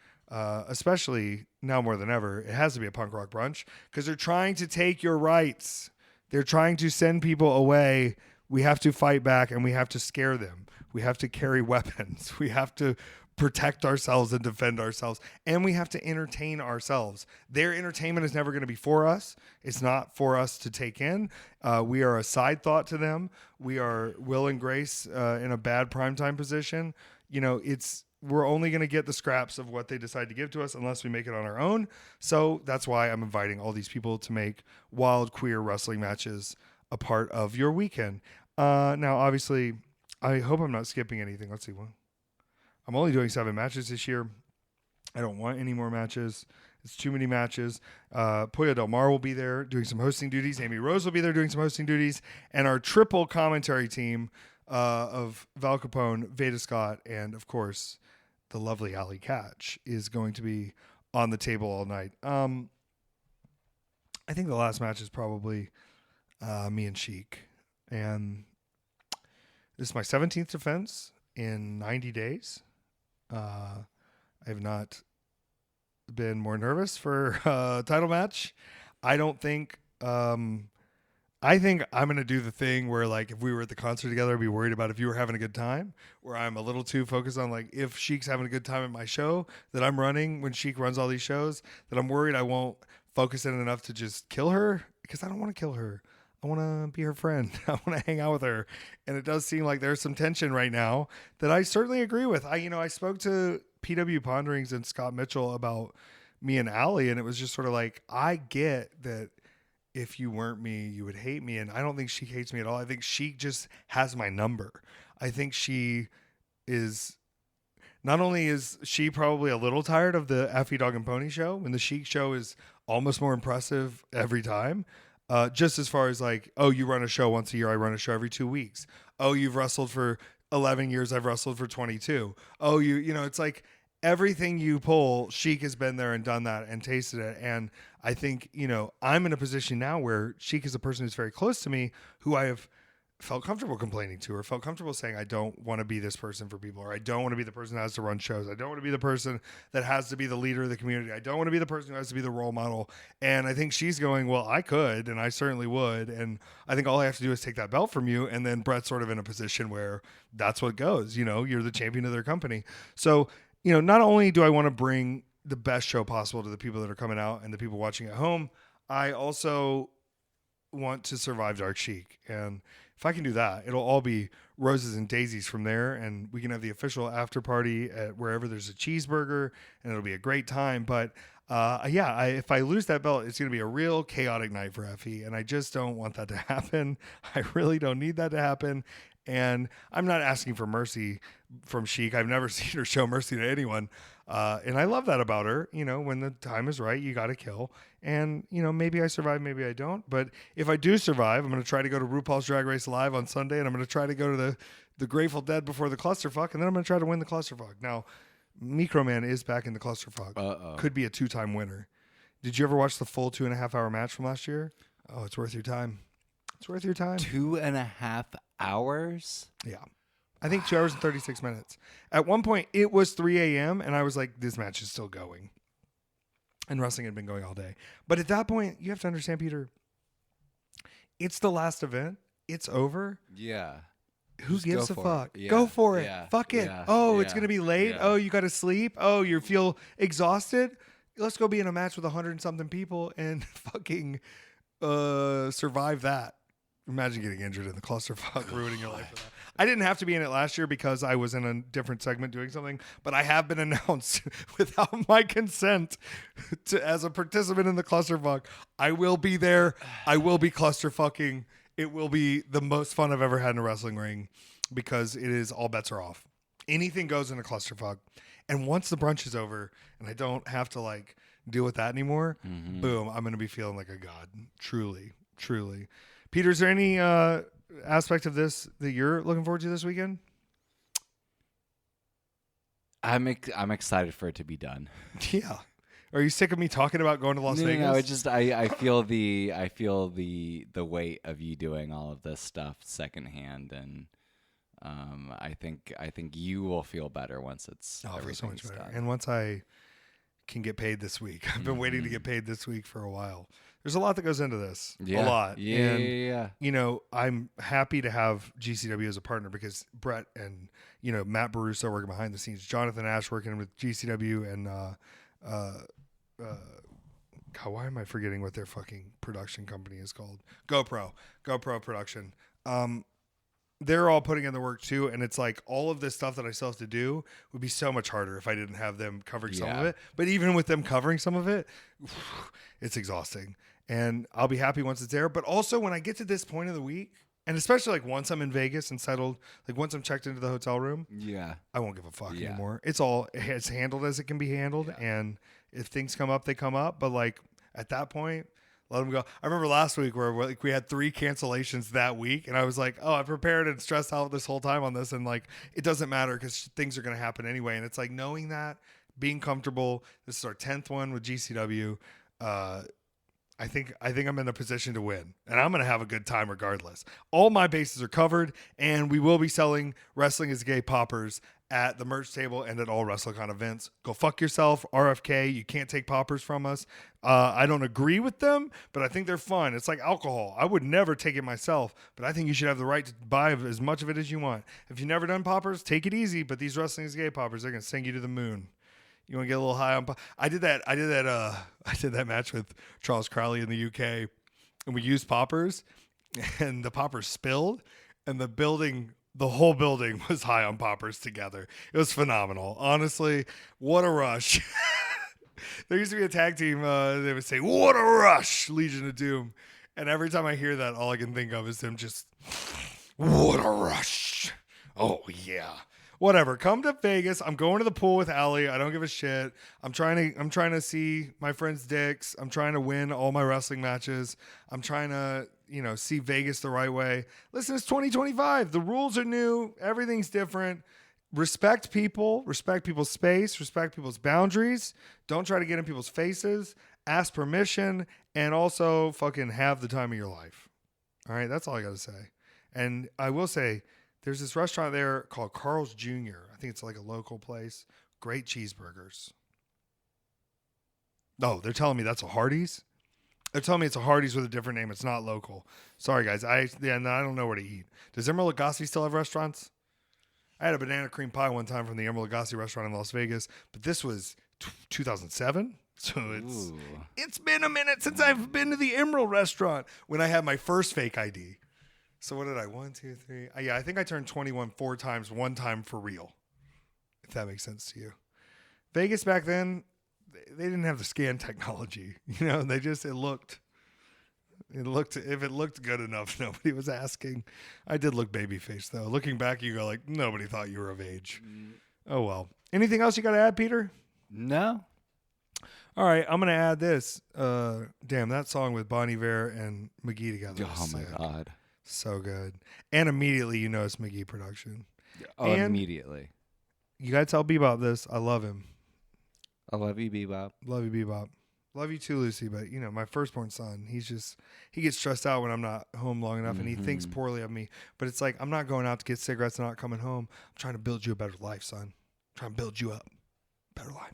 Especially now more than ever, it has to be a punk rock brunch, because they're trying to take your rights. They're trying to send people away. We have to fight back, and we have to scare them. We have to carry weapons. We have to protect ourselves and defend ourselves, and we have to entertain ourselves. Their entertainment is never going to be for us. It's not for us to take in. We are a side thought to them. We are Will and Grace in a bad primetime position. We're only going to get the scraps of what they decide to give to us unless we make it on our own. So that's why I'm inviting all these people to make wild queer wrestling matches a part of your weekend. Now, obviously, I hope I'm not skipping anything. Let's see. I'm only doing 7 matches this year. I don't want any more matches. It's too many matches. Pollo Del Mar will be there doing some hosting duties. Amy Rose will be there doing some hosting duties. And our triple commentary team of Val Capone, Veda Scott, and, of course, the lovely Allie Catch is going to be on the table all night. I think the last match is probably me and Sheik. And this is my 17th defense in 90 days. I have not been more nervous for a title match. I think I'm going to do the thing where, like, if we were at the concert together, I'd be worried about if you were having a good time, where I'm a little too focused on, like, if Sheik's having a good time at my show that I'm running when Sheik runs all these shows, that I'm worried I won't focus in enough to just kill her, because I don't want to kill her. I want to be her friend. I want to hang out with her. And it does seem like there's some tension right now that I certainly agree with. I spoke to PW Ponderings and Scott Mitchell about me and Allie, and it was just sort of like, I get that if you weren't me, you would hate me. And I don't think she hates me at all. I think she just has my number. I think she is not only is she probably a little tired of the Effy Dog and Pony show, when the Chic show is almost more impressive every time. Just as far as like, oh, you run a show once a year, I run a show every 2 weeks. Oh, you've wrestled for 11 years, I've wrestled for 22. Oh, you know, it's like everything you pull, Chic has been there and done that and tasted it. And I think, you know, I'm in a position now where Chic is a person who's very close to me, who I have felt comfortable complaining to, or felt comfortable saying, I don't want to be this person for people, or I don't want to be the person that has to run shows. I don't want to be the person that has to be the leader of the community. I don't want to be the person who has to be the role model. And I think she's going, well, I could, and I certainly would. And I think all I have to do is take that belt from you. And then Brett's sort of in a position where that's what goes. You know, you're the champion of their company. So, you know, not only do I want to bring the best show possible to the people that are coming out and the people watching at home, I also want to survive Dark Chic. And if I can do that, it'll all be roses and daisies from there. And we can have the official after party at wherever there's a cheeseburger, and it'll be a great time. But if I lose that belt, it's going to be a real chaotic night for Effy. And I just don't want that to happen. I really don't need that to happen. And I'm not asking for mercy from Chic. I've never seen her show mercy to anyone. And I love that about her. You know, when the time is right, you got to kill. And, you know, maybe I survive, maybe I don't. But if I do survive, I'm going to try to go to RuPaul's Drag Race Live on Sunday. And I'm going to try to go to the Grateful Dead before the clusterfuck. And then I'm going to try to win the clusterfuck. Now, Microman is back in the clusterfuck. Could be a 2-time winner. Did you ever watch the full 2.5-hour match from last year? Oh, it's worth your time. It's worth your time. 2.5 hours? Yeah. I think 2 hours and 36 minutes. At one point, it was 3 a.m., and I was like, this match is still going. And wrestling had been going all day. But at that point, you have to understand, Peter, it's the last event. It's over. Yeah. Who Just gives a go for fuck? it. Yeah. Go for it. Yeah. Fuck it. Yeah. Oh, it's Yeah. going to be late. Yeah. Oh, you got to sleep. Oh, you feel exhausted. Let's go be in a match with 100-something people and fucking survive that. Imagine getting injured in the clusterfuck, ruining your life for that. I didn't have to be in it last year because I was in a different segment doing something, but I have been announced without my consent as a participant in the clusterfuck. I will be there. I will be clusterfucking. It will be the most fun I've ever had in a wrestling ring because it is all bets are off. Anything goes in a clusterfuck. And once the brunch is over and I don't have to like deal with that anymore, boom, I'm going to be feeling like a god. Truly, truly. Peter, is there any aspect of this that you're looking forward to this weekend? I'm excited for it to be done. Yeah. Are you sick of me talking about going to Las Vegas? No, it's just I feel the weight of you doing all of this stuff secondhand, and I think you will feel better once it's I feel so much better. done. And once I can get paid this week, I've been waiting to get paid this week for a while. There's a lot that goes into this. Yeah. A lot. Yeah, And, yeah. you know, I'm happy to have GCW as a partner because Brett and, you know, Matt Baruso working behind the scenes, Jonathan Ash working with GCW, and God, why am I forgetting what their fucking production company is called? GoPro Production. They're all putting in the work too, and it's like all of this stuff that I still have to do would be so much harder if I didn't have them covering some of Yeah. it. But even with them covering some of it, it's exhausting. And I'll be happy once it's there. But also when I get to this point of the week, and especially like once I'm in Vegas and settled, like once I'm checked into the hotel room, Yeah. I won't give a fuck Yeah. anymore. It's handled as it can be handled. Yeah. And if things come up, they come up. But like at that point, let them go. I remember last week where like we had 3 cancellations that week, and I was like, "Oh, I prepared and stressed out this whole time on this, and like it doesn't matter because things are going to happen anyway." And it's like knowing that, being comfortable. This is our 10th one with GCW. I think I'm in a position to win, and I'm going to have a good time regardless. All my bases are covered, and we will be selling Wrestling is Gay poppers at the merch table and at all WrestleCon events. Go fuck yourself, RFK. You can't take poppers from us. I don't agree with them, but I think they're fun. It's like alcohol. I would never take it myself, but I think you should have the right to buy as much of it as you want. If you've never done poppers, take it easy, but these Wrestling is Gay poppers, they're going to sing you to the moon. You want to get a little high on I did that match with Charles Crowley in the UK, and we used poppers, and the poppers spilled, and the whole building was high on poppers together. It was phenomenal. Honestly, what a rush. There used to be a tag team, they would say, "What a rush, Legion of Doom." And every time I hear that, all I can think of is them just, "What a rush. Oh, yeah. Whatever. Come to Vegas. I'm going to the pool with Allie. I don't give a shit. I'm trying to see my friends' dicks. I'm trying to win all my wrestling matches. I'm trying to, see Vegas the right way. Listen, it's 2025. The rules are new. Everything's different. Respect people. Respect people's space. Respect people's boundaries. Don't try to get in people's faces. Ask permission. And also fucking have the time of your life. All right? That's all I got to say. And I will say, there's this restaurant there called Carl's Jr. I think it's like a local place. Great cheeseburgers. Oh, they're telling me that's a Hardee's? They're telling me it's a Hardee's with a different name. It's not local. Sorry, guys. I don't know where to eat. Does Emerald Lagasse still have restaurants? I had a banana cream pie one time from the Emerald Lagasse restaurant in Las Vegas, but this was 2007. So it's been a minute since I've been to the Emerald restaurant when I had my first fake ID. So what did I? 1, 2, 3. I think I turned 21 4 times, one time for real. If that makes sense to you. Vegas back then, they didn't have the scan technology. They just if it looked good enough, nobody was asking. I did look babyface though. Looking back, you go like nobody thought you were of age. Oh well. Anything else you got to add, Peter? No. All right, I'm gonna add this. Damn, that song with Bon Iver and McGee together. Oh my God. So good. And immediately you know it's McGee production. Oh, and immediately. You gotta tell Bebop this. I love him. I love you, Bebop. Love you, Bebop. Love you too, Lucy. But my firstborn son, he gets stressed out when I'm not home long enough, and he thinks poorly of me. But it's like I'm not going out to get cigarettes and not coming home. I'm trying to build you a better life, son. I'm trying to build you up. Better life.